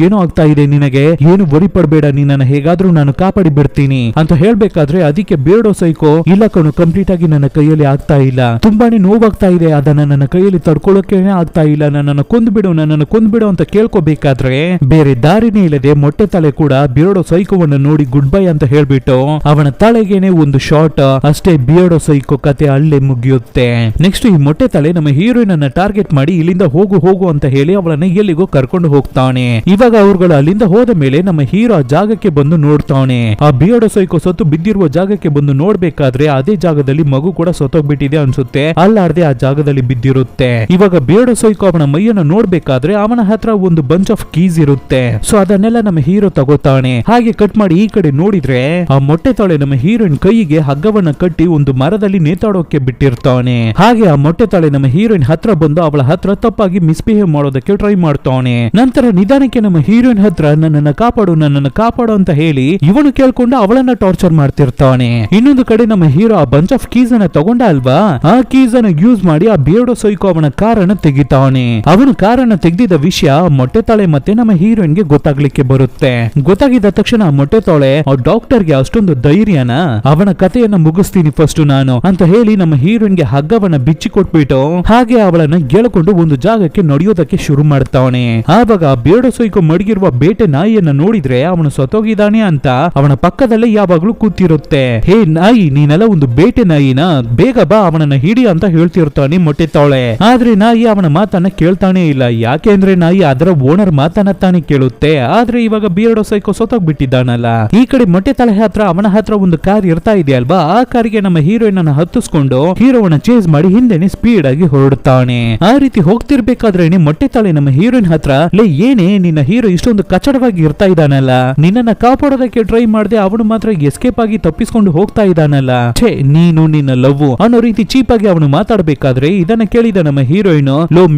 ಏನೋ ಆಗ್ತಾ ಇದೆ ನಿನಗೆ, ಏನು ವರಿ ಪಡ್ಬೇಡ, ನಿನ್ನ ಹೇಗಾದ್ರೂ ನಾನು ಕಾಪಾಡಿ ಬಿಡ್ತೀನಿ ಅಂತ ಹೇಳ್ಬೇಕಾದ್ರೆ ಅದಕ್ಕೆ ಬಿಯರ್ಡೋ ಸೈಕೋ ಇಲ್ಲ ಕಣು ಕಂಪ್ಲೀಟ್ ಆಗಿ ನನ್ನ ಕೈಯಲ್ಲಿ ಆಗ್ತಾ ಇಲ್ಲ, ತುಂಬಾನೇ ನೋವಾಗ್ತಾ ಇದೆ, ಅದನ್ನ ನನ್ನ ಕೈಯಲ್ಲಿ ತಡ್ಕೊಳ್ಳೋಕೆ ಆಗ್ತಾ ಇಲ್ಲ, ನನ್ನನ್ನು ಕೊಂದ್ಬಿಡು ಅಂತ ಕೇಳ್ಕೋಬೇಕಾದ್ರೆ ಬೇರೆ ದಾರಿನೇ ಇಲ್ಲದೆ ಮೊಟ್ಟೆ ತಲೆ ಕೂಡ ಬಿಯರ್ಡೋ ಸೈಕೋವನ್ನ ನೋಡಿ ಗುಡ್ ಬೈ ಅಂತ ಹೇಳ್ಬಿಟ್ಟು ಅವನ ತಲೆಗೇನೆ ಒಂದು ಶಾಟ್, ಅಷ್ಟೇ ಬಿಯರ್ಡೋ ಸೈಕೋ ಕತೆ ಅಲ್ಲೇ ಮುಗಿಯುತ್ತೆ. ನೆಕ್ಸ್ಟ್ ಈ ಮೊಟ್ಟೆ ತಲೆ ನಮ್ಮ ಹೀರೋಯಿನ್ ಅನ್ನ ಟಾರ್ಗೆಟ್ ಮಾಡಿ ಇಲ್ಲಿಂದ ಹೋಗು ಅಂತ ಹೇಳಿ ಅವಳನ್ನ ಎಲ್ಲಿಗೋ ಕರ್ಕೊಂಡು ಹೋಗ್ತಾನೆ. ಇವಾಗ ಅವ್ರುಗಳು ಅಲ್ಲಿಂದ ಹೋದ ಮೇಲೆ ನಮ್ಮ ಹೀರೋ ಆ ಜಾಗಕ್ಕೆ ಬಂದು ನೋಡ್ತಾನೆ. ಆ ಬಿಯರ್ಡೋ ಸೈಕೋ ಸತ್ತು ಬಿದ್ದಿರುವ ಜಾಗಕ್ಕೆ ಬಂದು ನೋಡ್ಬೇಕಾದ್ರೆ ಅದೇ ಜಾಗದಲ್ಲಿ ಮಗು ಕೂಡ ಸತ್ತೋಗ್ಬಿಟ್ಟಿದೆ ಅನ್ಸುತ್ತೆ, ಅಲ್ಲಾರ್ದೆ ಆ ಜಾಗದಲ್ಲಿ ಬಿದ್ದಿರುತ್ತೆ. ಇವಾಗ ಬಿಯರ್ಡೋ ಸೈಕೋ ಅವನ ಮೈಯನ್ನ ನೋಡ್ಬೇಕಾದ್ರೆ ಅವನ ಹತ್ರ ಒಂದು ಬಂಚ್ ಆಫ್ ಕೀಸ್ ಇರುತ್ತೆ. ಸೊ ಅದನ್ನೆಲ್ಲ ನಮ್ಮ ಹೀರೋ ತಗೋತಾನೆ. ಹಾಗೆ ಕಟ್ ಮಾಡಿ ಈ ಕಡೆ ನೋಡಿದ್ರೆ ಆ ಮೊಟ್ಟೆ ತಲೆ ನಮ್ಮ ಹೀರೋಯಿನ್ ಕೈಗೆ ಹಗ್ಗವನ್ನ ಕಟ್ಟಿ ಒಂದು ಮರದಲ್ಲಿ ನೇತಾಡೋಕೆ ಬಿಟ್ಟಿರ್ತಾನೆ. ಹಾಗೆ ಆ ಮೊಟ್ಟೆ ತಲೆ ನಮ್ಮ ಹೀರೋಯಿನ್ ಹತ್ರ ಬಂದು ಅವಳ ಹತ್ರ ತಪ್ಪಾಗಿ ಮಿಸ್ಬಿಹೇವ್ ಮಾಡೋದಕ್ಕೆ ಟ್ರೈ ಮಾಡ್ತಾನೆ. ನಂತರ ನಿಧಾನಕ್ಕೆ ನಮ್ಮ ಹೀರೋಯಿನ್ ಹತ್ರ ನನ್ನನ್ನು ಕಾಪಾಡು ಅಂತ ಹೇಳಿ ಇವನು ಕೇಳ್ಕೊಂಡು ಅವಳನ್ನ ಟಾರ್ಚರ್ ಮಾಡ್ತಿರ್ತಾನೆ. ಇನ್ನೊಂದು ಕಡೆ ನಮ್ಮ ಹೀರೋ ಆ ಬಂಚ್ ಆಫ್ ಕೀಸ್ ಅನ್ನ ತಗೊಂಡ ಅಲ್ವಾ, ಆ ಕೀಸ್ ಅನ್ನ ಯೂಸ್ ಮಾಡಿ ಆ ಬಿಯರ್ಡೋ ಸೈಕೋ ಅವನ ಕಾರನ್ನ ತೆಗಿತಾನೆ. ಅವನು ಕಾರನ್ನ ತೆಗೆದಿದ್ದ ವಿಷಯ ಮೊಟ್ಟೆ ತಾಳೆ ಮತ್ತೆ ನಮ್ಮ ಹೀರೋಯಿನ್ ಗೆ ಗೊತ್ತಾಗ್ಲಿಕ್ಕೆ ಬರುತ್ತೆ. ಗೊತ್ತಾಗಿದ್ದ ತಕ್ಷಣ ಮೊಟ್ಟೆ ತಾಳೆ ಆ ಡಾಕ್ಟರ್ ಗೆ ಅಷ್ಟೊಂದು ಧೈರ್ಯನ ಅವನ ಕಥೆಯನ್ನ ಮುಗಿಸ್ತೀನಿ ಫಸ್ಟ್ ನಾನು ಅಂತ ಹೇಳಿ ನಮ್ಮ ಹೀರೋಯಿನ್ ಗೆ ಹಗ್ಗವನ್ನ ಬಿಚ್ಚಿ ಕೊಟ್ಬಿಟ್ಟು ಹಾಗೆ ಅವಳನ್ನ ಗೆಳಕೊಂಡು ಒಂದು ಜಾಗಕ್ಕೆ ನಡೆಯೋದಕ್ಕೆ ಶುರು ಮಾಡ್ತಾನೆ. ಆವಾಗ ಬಿಯರ್ಡೋ ಸೈಕೋ ಮಡಗಿರುವ ಬೇಟೆ ನಾಯಿಯನ್ನ ನೋಡಿದ್ರೆ ಅವನು ಸತ್ತೋಗಿದ್ದಾನೆ ಅಂತ ಅವನ ಪಕ್ಕದಲ್ಲೇ ಯಾವಾಗ್ಲೂ ಕೂತಿರುತ್ತೆ. ಹೇ ನಾಯಿ, ನೀನೆಲ್ಲ ಒಂದು ಬೇಟೆ ನಾಯಿನ, ಬೇಗ ಬಾ ಅವನನ್ನ ಹಿಡಿ ಅಂತ ಹೇಳ್ತಿರ್ತಾನೆ ಮೊಟ್ಟೆ ತಾಳೆ. ಆದ್ರೆ ನಾಯಿ ಅವನ ಮಾತನ್ನ ಕೇಳ್ತಾನೆ ಇಲ್ಲ. ಯಾಕೆ ಅಂದ್ರೆ ನಾಯಿ ಅದರ ಓನರ್ ಮಾತನ್ನ ತಾನೇ ಕೇಳುತ್ತೆ. ಆದ್ರೆ ಇವಾಗ ಬಿಯರ್ಡೋ ಸೈಕೋ ಸತ್ತೋಗ್ಬಿಟ್ಟಿದ್ದಾನಲ್ಲ. ಈ ಕಡೆ ಮೊಟ್ಟೆ ತಲೆ ಹತ್ರ ಅವನ ಹತ್ರ ಒಂದು ಕಾರ್ ಇರ್ತಾ ಇದೆ ಅಲ್ವಾ, ಆ ಕಾರಿಗೆ ನಮ್ಮ ಹೀರೋಯಿನ್ ಅನ್ನ ಹತ್ತಿಸ್ಕೊಂಡು ಹೀರೋವನ್ನ ಚೇಸ್ ಮಾಡಿ ಹಿಂದೆನೆ ಸ್ಪೀಡ್ ಆಗಿ ಹೊರಡುತ್ತಾನೆ. ಆ ರೀತಿ ಹೋಗ್ತಿರ್ಬೇಕಾದ್ರೇನೆ ಮೊಟ್ಟೆ ತಲೆ ನಮ್ಮ ಹೀರೋಯಿನ್ ಹತ್ರ ಏನೇ ನಿನ್ನ ಹೀರೋ ಇಷ್ಟೊಂದು ಕಚಡವಾಗಿ ಇರ್ತಾ ಇದ್ದಾನಲ್ಲ, ನಿನ್ನನ್ನ ಕಾಪಾಡೋದಕ್ಕೆ ಟ್ರೈ ಮಾಡದೆ ಅವನು ಮಾತ್ರ ಎಸ್ಕೇಪ್ ಆಗಿ ತಪ್ಪಿಸ್ಕೊಂಡು ಹೋಗ್ತಾ ಇದ್ದಾನಲ್ಲ, ಛೇ ನೀನು ನಿನ್ನ ಲವ್ ಅನ್ನೋ ರೀತಿ ಚೀಪ್ ಆಗಿ ಅವನು ಮಾತಾಡ್ಬೇಕಾದ್ರೆ ಇದನ್ನ ಕೇಳಿದ ನಮ್ಮ ಹೀರೋಯಿನ್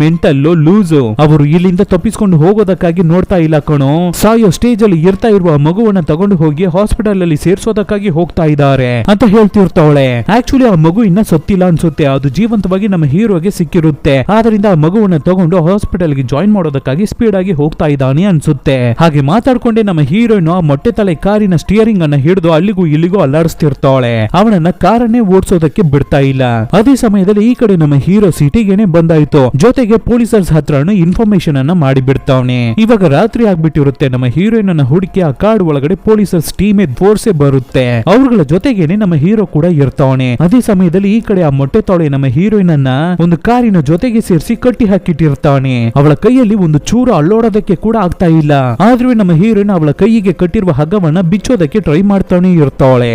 ಮೆಂಟಲ್ ಲೂಸು, ಅವರು ಇಲ್ಲಿಂದ ತಪ್ಪಿಸ್ಕೊಂಡು ಹೋಗೋದಕ್ಕಾಗಿ ನೋಡ್ತಾ ಇಲ್ಲ ಕಣೋ, ಸಾಯೋ ಸ್ಟೇಜ್ ಅಲ್ಲಿ ಇರ್ತಾ ಇರುವ ಮಗುವನ್ನ ತಗೊಂಡು ಹೋಗಿ ಹಾಸ್ಪಿಟಲ್ ಅಲ್ಲಿ ಸೇರ್ಸೋದಕ್ಕಾಗಿ ಹೋಗ್ತಾ ಇದ್ದಾರೆ ಅಂತ ಹೇಳ್ತಿರ್ತಾವಳೆ. ಆಕ್ಚುಲಿ ಆ ಮಗು ಇನ್ನ ಸತ್ತಿಲ್ಲ ಅನ್ಸುತ್ತೆ, ಅದು ಜೀವಂತವಾಗಿ ನಮ್ಮ ಹೀರೋಗೆ ಸಿಕ್ಕಿರುತ್ತೆ. ಆದ್ರಿಂದ ಆ ಮಗುವನ್ನ ತಗೊಂಡು ಹಾಸ್ಪಿಟಲ್ ಗೆ ಜಾಯಿನ್ ಮಾಡೋದಕ್ಕಾಗಿ ಸ್ಪೀಡ್ ಆಗಿ ಹೋಗ್ತಾ ಇದ್ದಾನೆ ಅನ್ಸುತ್ತೆ. ಹಾಗೆ ಮಾತಾಡ್ಕೊಂಡೆ ನಮ್ಮ ಹೀರೋಯಿನ್ ಆ ಮೊಟ್ಟೆ ತಲೆ ಕಾರಿನ ಸ್ಟಿಯರಿಂಗ್ ಅನ್ನ ಹಿಡಿದು ಅಲ್ಲಿಗೂ ಇಲ್ಲಿಗೂ ಅಲ್ಲಾಡಿಸ್ತಿರ್ತಾಳೆ. ಅವನನ್ನ ಕಾರನ್ನೇ ಓಡಿಸೋದಕ್ಕೆ ಬಿಡ್ತಾ ಇಲ್ಲ. ಅದೇ ಸಮಯದಲ್ಲಿ ಈ ಕಡೆ ನಮ್ಮ ಹೀರೋ ಸಿಟಿಗೆನೆ ಬಂದಾಯ್ತು. ಜೊತೆಗೆ ಪೊಲೀಸರ್ಸ್ ಹತ್ರನು ಇನ್ಫಾರ್ಮೇಶನ್ ಅನ್ನ ಮಾಡಿಬಿಡ್ತಾವನೆ. ಇವಾಗ ರಾತ್ರಿ ಆಗ್ಬಿಟ್ಟಿರುತ್ತೆ. ನಮ್ಮ ಹೀರೋಯಿನ್ ಅನ್ನ ಹುಡುಕಿ ಆ ಕಾಡ್ ಒಳಗಡೆ ಪೊಲೀಸರ್ಸ್ ಟೀಮೇ ಫೋರ್ಸೆ ಬರುತ್ತೆ. ಅವ್ರಗಳ ಜೊತೆಗೇನೆ ನಮ್ಮ ಹೀರೋ ಕೂಡ ಇರ್ತಾವನೆ. ಅದೇ ಸಮಯದಲ್ಲಿ ಈ ಕಡೆ ಆ ಮೊಟ್ಟೆ ತಾಳೆ ನಮ್ಮ ಹೀರೋಯಿನ್ ಅನ್ನ ಒಂದು ಕಾರಿನ ಜೊತೆಗೆ ಸೇರಿಸಿ ಕಟ್ಟಿ ಹಾಕಿಟ್ಟಿರ್ತಾನೆ. ಅವಳ ಕೈಯಲ್ಲಿ ಒಂದು ಚೂರು ಅಳ್ಳೋಡೋದಕ್ಕೆ ಕೂಡ ಆಗ್ತಾ ಇಲ್ಲ. ಆದ್ರೂ ನಮ್ಮ ಹೀರೋಯಿನ್ ಅವಳ ಕೈಗೆ ಕಟ್ಟಿರುವ ಹಗ್ಗವನ್ನ ಬಿಚ್ಚೋದಕ್ಕೆ ಟ್ರೈ ಮಾಡ್ತಾನೆ ಇರ್ತಾಳೆ.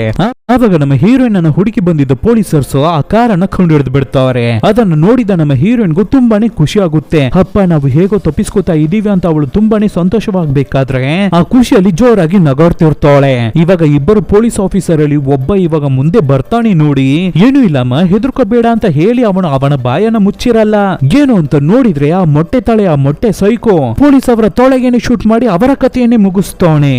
ಆವಾಗ ನಮ್ಮ ಹೀರೋಯಿನ್ ಅನ್ನು ಹುಡುಕಿ ಬಂದಿದ್ದ ಪೊಲೀಸರ್ಸ್ ಆ ಕಾರನ್ನ ಕಂಡು ಹಿಡಿದು ಬಿಡ್ತಾರೆ. ಅದನ್ನು ನೋಡಿದ ನಮ್ಮ ಹೀರೋಯಿನ್ಗೂ ತುಂಬಾನೇ ಖುಷಿ ಆಗುತ್ತೆ. ಅಪ್ಪ ನಾವು ಹೇಗೋ ತಪ್ಪಿಸ್ಕೋತಾ ಇದೀವಿ ಅಂತ ಅವಳು ತುಂಬಾನೇ ಸಂತೋಷವಾಗಬೇಕಾದ್ರೆ ಆ ಖುಷಿಯಲ್ಲಿ ಜೋರಾಗಿ ನಗಾಡ್ತಿರ್ತಾಳೆ. ಇವಾಗ ಇಬ್ಬರು ಪೊಲೀಸ್ ಆಫೀಸರ್ ಅಲ್ಲಿ ಒಬ್ಬ ಇವಾಗ ಮುಂದೆ ಬರ್ತಾನೆ. ನೋಡಿ ಏನು ಇಲ್ಲಮ್ಮ ಹೆದರ್ಕೋಬೇಡ ಅಂತ ಹೇಳಿ ಅವನ ಬಾಯನ್ನ ಮುಚ್ಚಿರಲ್ಲ. ಏನು ಅಂತ ನೋಡಿದ್ರೆ ಆ ಮೊಟ್ಟೆ ಸೈಕೋ ಪೊಲೀಸ್ ಅವರ ತೊಳೆಗೇನೆ ಶೂಟ್ ಮಾಡಿ ಅವರ ಕಥೆಯನ್ನೇ ಮುಗಿಸ್ತಾನೆ.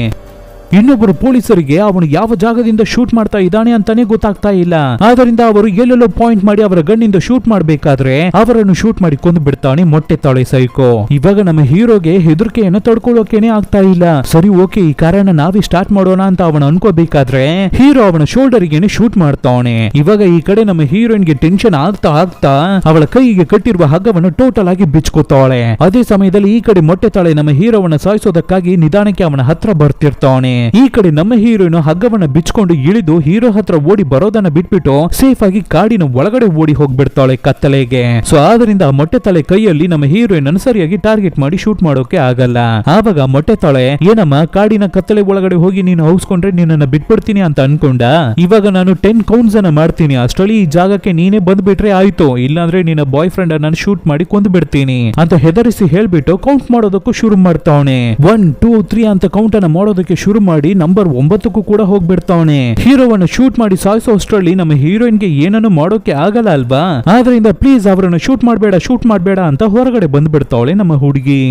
ಇನ್ನೊಬ್ಬರು ಪೊಲೀಸರಿಗೆ ಅವನು ಯಾವ ಜಾಗದಿಂದ ಶೂಟ್ ಮಾಡ್ತಾ ಇದ್ದಾನೆ ಅಂತಾನೆ ಗೊತ್ತಾಗ್ತಾ ಇಲ್ಲ. ಆದ್ರಿಂದ ಅವರು ಎಲ್ಲೆಲ್ಲೋ ಪಾಯಿಂಟ್ ಮಾಡಿ ಅವರ ಗಣ್ಣಿಂದ ಶೂಟ್ ಮಾಡ್ಬೇಕಾದ್ರೆ ಅವರನ್ನು ಶೂಟ್ ಮಾಡಿ ಕೊಂದು ಬಿಡ್ತಾನೆ ಮೊಟ್ಟೆ ತಾಳೆ ಸೈಕೋ. ಇವಾಗ ನಮ್ಮ ಹೀರೋಗೆ ಹೆದರಿಕೆಯನ್ನು ತಡ್ಕೊಳ್ಳೋಕೆನೆ ಆಗ್ತಾ ಇಲ್ಲ. ಸರಿ ಓಕೆ ಈ ಕಾರ್ಯನ ನಾವೇ ಸ್ಟಾರ್ಟ್ ಮಾಡೋಣ ಅಂತ ಅವನು ಅನ್ಕೋಬೇಕಾದ್ರೆ ಹೀರೋ ಅವನ ಶೋಲ್ಡರ್ಗೆನೆ ಶೂಟ್ ಮಾಡ್ತಾವನೆ. ಇವಾಗ ಈ ಕಡೆ ನಮ್ಮ ಹೀರೋಯಿನ್ಗೆ ಟೆನ್ಷನ್ ಆಗ್ತಾ ಅವಳ ಕೈಗೆ ಕಟ್ಟಿರುವ ಹಗ್ಗವನ್ನು ಟೋಟಲ್ ಆಗಿ ಬಿಚ್ಕೋತಾಳೆ. ಅದೇ ಸಮಯದಲ್ಲಿ ಈ ಕಡೆ ಮೊಟ್ಟೆ ತಾಳೆ ನಮ್ಮ ಹೀರೋವನ್ನ ಸಾಯಿಸೋದಕ್ಕಾಗಿ ನಿಧಾನಕ್ಕೆ ಅವನ ಹತ್ರ ಬರ್ತಿರ್ತಾನೆ. ಈ ಕಡೆ ನಮ್ಮ ಹೀರೋಯಿನ್ ಹಗ್ಗವನ್ನ ಬಿಚ್ಕೊಂಡು ಇಳಿದು ಹೀರೋ ಹತ್ರ ಓಡಿ ಬರೋದನ್ನ ಬಿಟ್ಬಿಟ್ಟು ಸೇಫ್ ಆಗಿ ಕಾಡಿನ ಒಳಗಡೆ ಓಡಿ ಹೋಗ್ಬಿಡ್ತಾಳೆ ಕತ್ತಲೆಗೆ. ಸೊ ಆದ್ರಿಂದ ಮೊಟ್ಟೆ ತಲೆ ಕೈಯಲ್ಲಿ ನಮ್ಮ ಹೀರೋಯಿನ್ ಅನ್ನು ಸರಿಯಾಗಿ ಟಾರ್ಗೆಟ್ ಮಾಡಿ ಶೂಟ್ ಮಾಡೋಕೆ ಆಗಲ್ಲ. ಆವಾಗ ಮೊಟ್ಟೆ ತಲೆ ಏನಮ್ಮ ಕಾಡಿನ ಕತ್ತಲೆ ಒಳಗಡೆ ಹೋಗಿ ನೀನು ಹೌಸ್ಕೊಂಡ್ರೆ ನಿನ್ನನ್ನ ಬಿಟ್ಬಿಡ್ತೀನಿ ಅಂತ ಅನ್ಕೊಂಡ. ಇವಾಗ ನಾನು 10 ಕೌಂಟ್ಸ್ ಅನ್ನ ಮಾಡ್ತೀನಿ, ಅಷ್ಟರಲ್ಲಿ ಈ ಜಾಗಕ್ಕೆ ನೀನೇ ಬಂದ್ಬಿಟ್ರೆ ಆಯ್ತು, ಇಲ್ಲಾಂದ್ರೆ ನಿನ್ನ ಬಾಯ್ ಫ್ರೆಂಡ್ ಅನ್ನ ಶೂಟ್ ಮಾಡಿ ಕೊಂದು ಬಿಡ್ತೀನಿ ಅಂತ ಹೆದರಿಸಿ ಹೇಳ್ಬಿಟ್ಟು ಕೌಂಟ್ ಮಾಡೋದಕ್ಕೂ ಶುರು ಮಾಡ್ತಾವನೆ. 1 2 3 ಅಂತ ಕೌಂಟ್ ಅನ್ನ ಮಾಡೋದಕ್ಕೆ ಶುರು ಮಾಡಿ ನಂಬರ್ 9ಕ್ಕೂ ಕೂಡ ಹೋಗ್ಬಿಡ್ತಾವನೆ. ಹೀರೋವನ್ನ ಶೂಟ್ ಮಾಡಿ ಸಾಯಿಸೋ ಅಷ್ಟರಲ್ಲಿ ನಮ್ಮ ಹೀರೋಯಿನ್ಗೆ ಏನನ್ನು ಮಾಡೋಕೆ ಆಗಲ್ಲ ಅಲ್ವಾ. ಆದ್ರಿಂದ ಪ್ಲೀಸ್ ಅವರನ್ನ ಶೂಟ್ ಮಾಡ್ಬೇಡ ಅಂತ ಹೊರಗಡೆ ಬಂದ್ಬಿಡ್ತಾವಳೆ ನಮ್ಮ ಹುಡುಗಿ.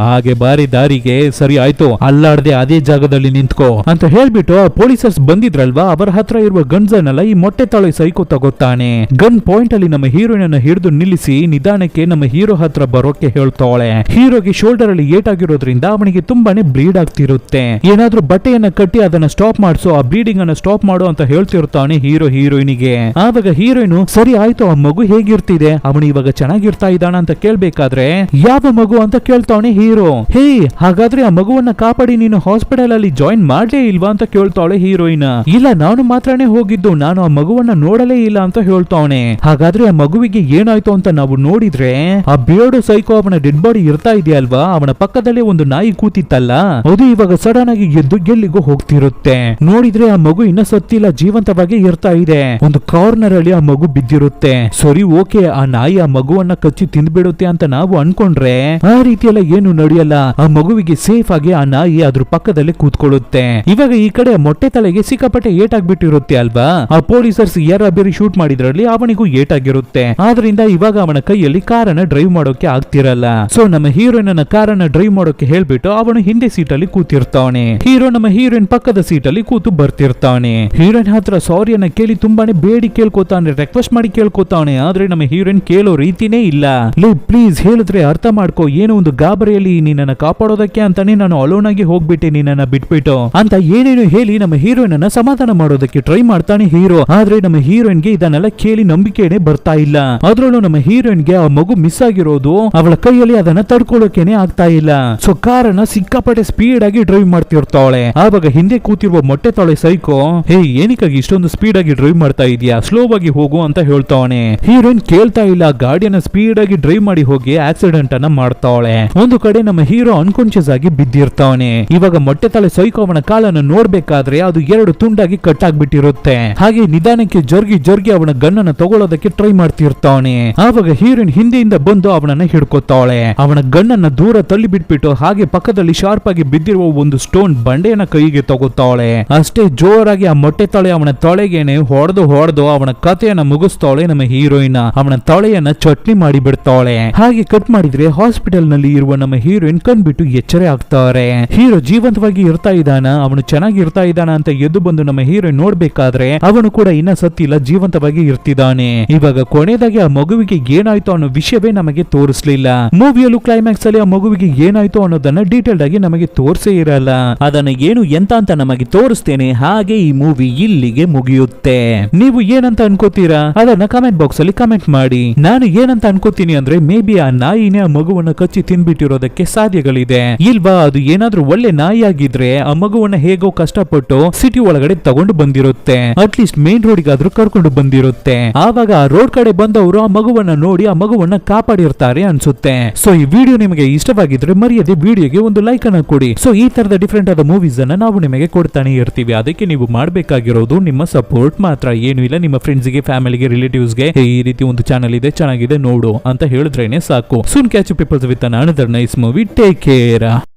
ಹಾಗೆ ಬಾರಿ ದಾರಿಗೆ ಸರಿ ಆಯ್ತು, ಅಲ್ಲಾಡದೆ ಅದೇ ಜಾಗದಲ್ಲಿ ನಿಂತ್ಕೋ ಅಂತ ಹೇಳ್ಬಿಟ್ಟು ಆ ಪೊಲೀಸರ್ಸ್ ಬಂದಿದ್ರಲ್ವಾ ಅವರ ಹತ್ರ ಇರುವ ಗನ್ಸ್ ಅನ್ನೆಲ್ಲ ಈ ಮೊಟ್ಟೆ ತಾಳೆ ಸೈಕೋ ತಗೋತಾನೆ. ಗನ್ ಪಾಯಿಂಟ್ ಅಲ್ಲಿ ನಮ್ಮ ಹೀರೋಯಿನ್ ಅನ್ನ ಹಿಡಿದು ನಿಲ್ಲಿಸಿ ನಿಧಾನಕ್ಕೆ ನಮ್ಮ ಹೀರೋ ಹತ್ರ ಬರೋಕೆ ಹೇಳ್ತಾಳೆ. ಹೀರೋಗೆ ಶೋಲ್ಡರ್ ಅಲ್ಲಿ ಏಟಾಗಿರೋದ್ರಿಂದ ಅವನಿಗೆ ತುಂಬಾನೇ ಬ್ಲೀಡ್ ಆಗ್ತಿರುತ್ತೆ. ಏನಾದ್ರೂ ಬಟ್ಟೆಯನ್ನ ಕಟ್ಟಿ ಅದನ್ನ ಸ್ಟಾಪ್ ಮಾಡಿಸೋ, ಆ ಬ್ಲೀಡಿಂಗ್ ಅನ್ನ ಸ್ಟಾಪ್ ಮಾಡು ಅಂತ ಹೇಳ್ತಿರ್ತಾನೆ ಹೀರೋಯಿನ್ಗೆ. ಆವಾಗ ಹೀರೋಯಿನ್ ಸರಿ ಆಯ್ತು ಆ ಮಗು ಹೇಗಿರ್ತಿದೆ, ಅವನು ಇವಾಗ ಚೆನ್ನಾಗಿರ್ತಾ ಇದ್ದಾನ ಅಂತ ಕೇಳ್ಬೇಕಾದ್ರೆ ಯಾವ ಮಗು ಅಂತ ಕೇಳ್ತಾವನೆ ಹೀರೋ. ಹೇ ಹಾಗಾದ್ರೆ ಆ ಮಗುವನ್ನ ಕಾಪಾಡಿ ನೀನು ಹಾಸ್ಪಿಟಲ್ ಅಲ್ಲಿ ಜಾಯಿನ್ ಮಾಡ್ಲೇ ಇಲ್ವಾ ಅಂತ ಕೇಳ್ತಾವಳೆ ಹೀರೋಯಿನ್. ಇಲ್ಲ ನಾನು ಮಾತ್ರನೇ ಹೋಗಿದ್ದು, ನಾನು ಆ ಮಗುವನ್ನ ನೋಡಲೇ ಇಲ್ಲ ಅಂತ ಹೇಳ್ತಾವನೆ. ಹಾಗಾದ್ರೆ ಆ ಮಗುವಿಗೆ ಏನಾಯ್ತು ಅಂತ ನಾವು ನೋಡಿದ್ರೆ ಆ ಬಿಯರ್ಡ್ ಸೈಕೋ ಅವನ ಡೆಡ್ ಬಾಡಿ ಇರ್ತಾ ಇದೆಯಲ್ವಾ, ಅವನ ಪಕ್ಕದಲ್ಲೇ ಒಂದು ನಾಯಿ ಕೂತಿತ್ತಲ್ಲ, ಅದು ಇವಾಗ ಸಡನ್ ಆಗಿ ಎದ್ದು ಎಲ್ಲಿಗೂ ಹೋಗ್ತಿರುತ್ತೆ. ನೋಡಿದ್ರೆ ಆ ಮಗು ಇನ್ನ ಸತ್ತಿಲ್ಲ, ಜೀವಂತವಾಗಿ ಇರ್ತಾ ಇದೆ. ಒಂದು ಕಾರ್ನರ್ ಅಲ್ಲಿ ಆ ಮಗು ಬಿದ್ದಿರುತ್ತೆ. ಸರಿ ಓಕೆ ಆ ನಾಯಿ ಆ ಮಗುವನ್ನ ಕಚ್ಚಿ ತಿಂದ್ಬಿಡುತ್ತೆ ಅಂತ ನಾವು ಅನ್ಕೊಂಡ್ರೆ ಆ ರೀತಿಯೆಲ್ಲ ಏನು ನಡೆಯಲ್ಲ. ಆ ಮಗುವಿಗೆ ಸೇಫ್ ಆಗಿ ಆ ನಾಯಿ ಅದ್ರ ಪಕ್ಕದಲ್ಲಿ ಕೂತ್ಕೊಳ್ಳುತ್ತೆ. ಇವಾಗ ಈ ಕಡೆ ಮೊಟ್ಟೆ ತಲೆಗೆ ಸಿಕ್ಕಾಪಟ್ಟೆ ಏಟಾಗ್ಬಿಟ್ಟಿರುತ್ತೆ ಅಲ್ವಾ. ಆ ಪೊಲೀಸರ್ಸ್ ಯಾರ ಬೇರೆ ಶೂಟ್ ಮಾಡಿದ್ರಲ್ಲಿ ಅವನಿಗೂ ಏಟಾಗಿರುತ್ತೆ. ಆದ್ರಿಂದ ಇವಾಗ ಅವನ ಕೈಯಲ್ಲಿ ಕಾರನ್ನ ಡ್ರೈವ್ ಮಾಡೋಕೆ ಆಗ್ತಿರಲ್ಲ. ಸೊ ನಮ್ಮ ಹೀರೋಯಿನ್ ಅನ್ನ ಕಾರನ್ನ ಡ್ರೈವ್ ಮಾಡೋಕೆ ಹೇಳ್ಬಿಟ್ಟು ಅವನು ಹಿಂದೆ ಸೀಟಲ್ಲಿ ಕೂತಿರ್ತಾನೆ. ಹೀರೋ ನಮ್ಮ ಹೀರೋಯಿನ್ ಪಕ್ಕದ ಸೀಟಲ್ಲಿ ಕೂತು ಬರ್ತಿರ್ತಾನೆ. ಹೀರೋಯಿನ್ ಹತ್ರ ಸಾರಿಯನ್ನ ಕೇಳಿ ತುಂಬಾನೇ ಬೇಡಿ ಕೇಳ್ಕೊತಾನೆ, ರಿಕ್ವೆಸ್ಟ್ ಮಾಡಿ ಕೇಳ್ಕೊತಾನೆ. ಆದ್ರೆ ನಮ್ಮ ಹೀರೋಯಿನ್ ಕೇಳೋ ರೀತಿನೇ ಇಲ್ಲ. ಪ್ಲೀಸ್ ಹೇಳಿದ್ರೆ ಅರ್ಥ ಮಾಡ್ಕೋ, ಏನೋ ಒಂದು ಗಾಬರಿಯಲ್ಲಿ ನಿನ್ನನ್ನ ಕಾಪಾಡೋದಕ್ಕೆ ಅಂತಾನೆ ನಾನು ಅಲೋನ್ ಆಗಿ ಹೋಗ್ಬಿಟ್ಟೆ ನಿನ್ನನ್ನ ಬಿಟ್ಬಿಟ್ಟು ಅಂತ ಏನೇನು ಹೇಳಿ ನಮ್ಮ ಹೀರೋಯಿನ್ ಅನ್ನ ಸಮಾಧಾನ ಮಾಡೋದಕ್ಕೆ ಟ್ರೈ ಮಾಡ್ತಾನೆ ಹೀರೋ. ಆದ್ರೆ ನಮ್ಮ ಹೀರೋಯಿನ್ಗೆ ಇದನ್ನೆಲ್ಲ ಕೇಳಿ ನಂಬಿಕೆನೆ ಬರ್ತಾ ಇಲ್ಲ. ಅದ್ರಲ್ಲೂ ನಮ್ಮ ಹೀರೋಯಿನ್ಗೆ ಆ ಮಗು ಮಿಸ್ ಆಗಿರೋದು ಅವಳ ಕೈಯಲ್ಲಿ ಅದನ್ನ ತಡ್ಕೊಳ್ಳೋಕೆನೆ ಆಗ್ತಾ ಇಲ್ಲ. ಸೊ ಕಾರನ್ನ ಸಿಕ್ಕಾಪಟ್ಟೆ ಸ್ಪೀಡ್ ಆಗಿ ಡ್ರೈವ್ ಮಾಡ್ತಿರ್ತಾಳೆ. ಆವಾಗ ಹಿಂದೆ ಕೂತಿರುವ ಮೊಟ್ಟೆ ತಾಳೆ ಸೈಕೋ ಹೇ ಏನಕ್ಕಾಗಿ ಇಷ್ಟೊಂದು ಸ್ಪೀಡ್ ಆಗಿ ಡ್ರೈವ್ ಮಾಡ್ತಾ ಇದೀಯಾ, ಸ್ಲೋ ಆಗಿ ಹೋಗು ಅಂತ ಹೇಳ್ತಾವನೆ. ಹೀರೋಯಿನ್ ಕೇಳ್ತಾ ಇಲ್ಲ, ಗಾಡಿಯನ್ನ ಸ್ಪೀಡ್ ಆಗಿ ಡ್ರೈವ್ ಮಾಡಿ ಹೋಗಿ ಆಕ್ಸಿಡೆಂಟ್ ಅನ್ನ ಮಾಡ್ತಾವಳೆ. ಒಂದು ಕಡೆ ನಮ್ಮ ಹೀರೋ ಅನ್ಕಾನ್ಶಿಯಸ್ ಆಗಿ ಬಿದ್ದಿರ್ತಾವನೆ. ಇವಾಗ ಮೊಟ್ಟೆ ತಾಳೆ ಸೈಕೋ ಅವನ ಕಾಲನ್ನು ನೋಡ್ಬೇಕಾದ್ರೆ ಅದು 2 ತುಂಡಾಗಿ ಕಟ್ ಆಗ್ಬಿಟ್ಟಿರುತ್ತೆ. ಹಾಗೆ ನಿಧಾನಕ್ಕೆ ಜರ್ಗಿ ಅವನ ಗನ್ನನ್ನ ತಗೊಳ್ಳೋದಕ್ಕೆ ಟ್ರೈ ಮಾಡ್ತಿರ್ತಾವನೆ. ಆವಾಗ ಹೀರೋಯಿನ್ ಹಿಂದೆಯಿಂದ ಬಂದು ಅವನನ್ನ ಹಿಡ್ಕೊತಾವಳೆ. ಅವನ ಗನ್ನನ್ನ ದೂರ ತಳ್ಳಿ ಬಿಟ್ಬಿಟ್ಟು ಹಾಗೆ ಪಕ್ಕದಲ್ಲಿ ಶಾರ್ಪ್ ಆಗಿ ಬಿದ್ದಿರುವ ಒಂದು ಸ್ಟೋನ್ ಬಂಡೆಯನ್ನ ಕೈಗೆ ತಗೋತಾವಳೆ. ಅಷ್ಟೇ ಜೋರಾಗಿ ಆ ಮೊಟ್ಟೆ ತಳೆ ಅವನ ತೊಳೆಗೇನೆ ಹೊಡೆದು ಅವನ ಕಥೆಯನ್ನ ಮುಗಿಸ್ತಾವಳೆ ನಮ್ಮ ಹೀರೋಯಿನ್. ಅವನ ತೊಳೆಯನ್ನ ಚಟ್ನಿ ಮಾಡಿ ಬಿಡ್ತಾವಳೆ. ಹಾಗೆ ಕಟ್ ಮಾಡಿದ್ರೆ ಹಾಸ್ಪಿಟಲ್ ನಲ್ಲಿ ಇರುವ ನಮ್ಮ ಹೀರೋಯಿನ್ ಕಣ್ಬಿಟ್ಟು ಎಚ್ಚರ ಆಗ್ತಾರೆ. ಹೀರೋ ಜೀವಂತವಾಗಿ ಇರ್ತಾ ಇದ್ದಾನ, ಅವನು ಚೆನ್ನಾಗಿ ಇರ್ತಾ ಇದ್ದಾನ ಅಂತ ಎದ್ದು ಬಂದು ನಮ್ಮ ಹೀರೋಯಿನ್ ನೋಡ್ಬೇಕಾದ್ರೆ ಅವನು ಕೂಡ ಇನ್ನ ಸತ್ತಿಲ್ಲ, ಜೀವಂತವಾಗಿ ಇರ್ತಿದ್ದಾನೆ. ಇವಾಗ ಕೊನೆಯದಾಗಿ ಆ ಮಗುವಿಗೆ ಏನಾಯ್ತು ಅನ್ನೋ ವಿಷಯವೇ ನಮಗೆ ತೋರಿಸ್ಲಿಲ್ಲ. ಮೂವಿಯಲ್ಲೂ ಕ್ಲೈಮ್ಯಾಕ್ಸ್ ಅಲ್ಲಿ ಆ ಮಗುವಿಗೆ ಏನಾಯ್ತು ಅನ್ನೋದನ್ನ ಡೀಟೇಲ್ಡ್ ಆಗಿ ನಮಗೆ ತೋರಿಸೇ ಇರಲ್ಲ. ಅದನ್ನ ಏನು ಎಂತ ಅಂತ ನಮಗೆ ತೋರಿಸ್ತೇನೆ. ಹಾಗೆ ಈ ಮೂವಿ ಇಲ್ಲಿಗೆ ಮುಗಿಯುತ್ತೆ. ನೀವು ಏನಂತ ಅನ್ಕೋತೀರಾ ಅದನ್ನ ಕಮೆಂಟ್ ಬಾಕ್ಸ್ ಅಲ್ಲಿ ಕಮೆಂಟ್ ಮಾಡಿ. ನಾನು ಏನಂತ ಅನ್ಕೋತೀನಿ ಅಂದ್ರೆ ಮೇ ಬಿ ಆ ನಾಯಿನೇ ಆ ಮಗುವನ್ನ ಕಚ್ಚಿ ತಿನ್ಬಿಟ್ಟಿರೋದಕ್ಕೆ ಸಾಧ್ಯಗಳಿದೆ. ಇಲ್ವಾ ಅದು ಏನಾದ್ರೂ ಒಳ್ಳೆ ನಾಯಿ ಆಗಿದ್ರೆ ಆ ಮಗುವನ್ನ ಹೇಗೋ ಕಷ್ಟಪಟ್ಟು ಸಿಟಿ ಒಳಗಡೆ ತಗೊಂಡು ಬಂದಿರುತ್ತೆ, ಅಟ್ಲೀಸ್ಟ್ ಮೇನ್ ರೋಡ್ಗಾದ್ರೂ ಕರ್ಕೊಂಡು ಬಂದಿರುತ್ತೆ. ಆವಾಗ ಆ ರೋಡ್ ಕಡೆ ಬಂದವರು ಆ ಮಗುವನ್ನ ನೋಡಿ ಆ ಮಗುವನ್ನ ಕಾಪಾಡಿರ್ತಾರೆ ಅನ್ಸುತ್ತೆ. ಸೊ ಈ ವಿಡಿಯೋ ನಿಮಗೆ ಇಷ್ಟವಾಗಿದ್ರೆ ಮರೆಯದೆ ವಿಡಿಯೋಗೆ ಒಂದು ಲೈಕ್ ಅನ್ನ ಕೊಡಿ. ಸೊ ಈ ತರದ ಡಿಫ್ರೆಂಟ್ ಆದ ಮೂವೀಸ್ ಅನ್ನ ನಾವು ನಿಮಗೆ ಕೊಡ್ತಾನೆ ಇರ್ತೀವಿ. ಅದಕ್ಕೆ ನೀವು ಮಾಡಬೇಕಾಗಿರೋದು ನಿಮ್ಮ ಸಪೋರ್ಟ್ ಮಾತ್ರ, ಏನು ಇಲ್ಲ. ನಿಮ್ಮ ಫ್ರೆಂಡ್ಸ್ಗೆ, ಫ್ಯಾಮಿಲಿಗೆ, ರಿಲೇಟಿವ್ಸ್ಗೆ ಈ ರೀತಿ ಒಂದು ಚಾನಲ್ ಇದೆ, ಚೆನ್ನಾಗಿದೆ ನೋಡು ಅಂತ ಹೇಳಿದ್ರೇನೆ ಸಾಕು. Soon catch people's with another nice movie. Take care.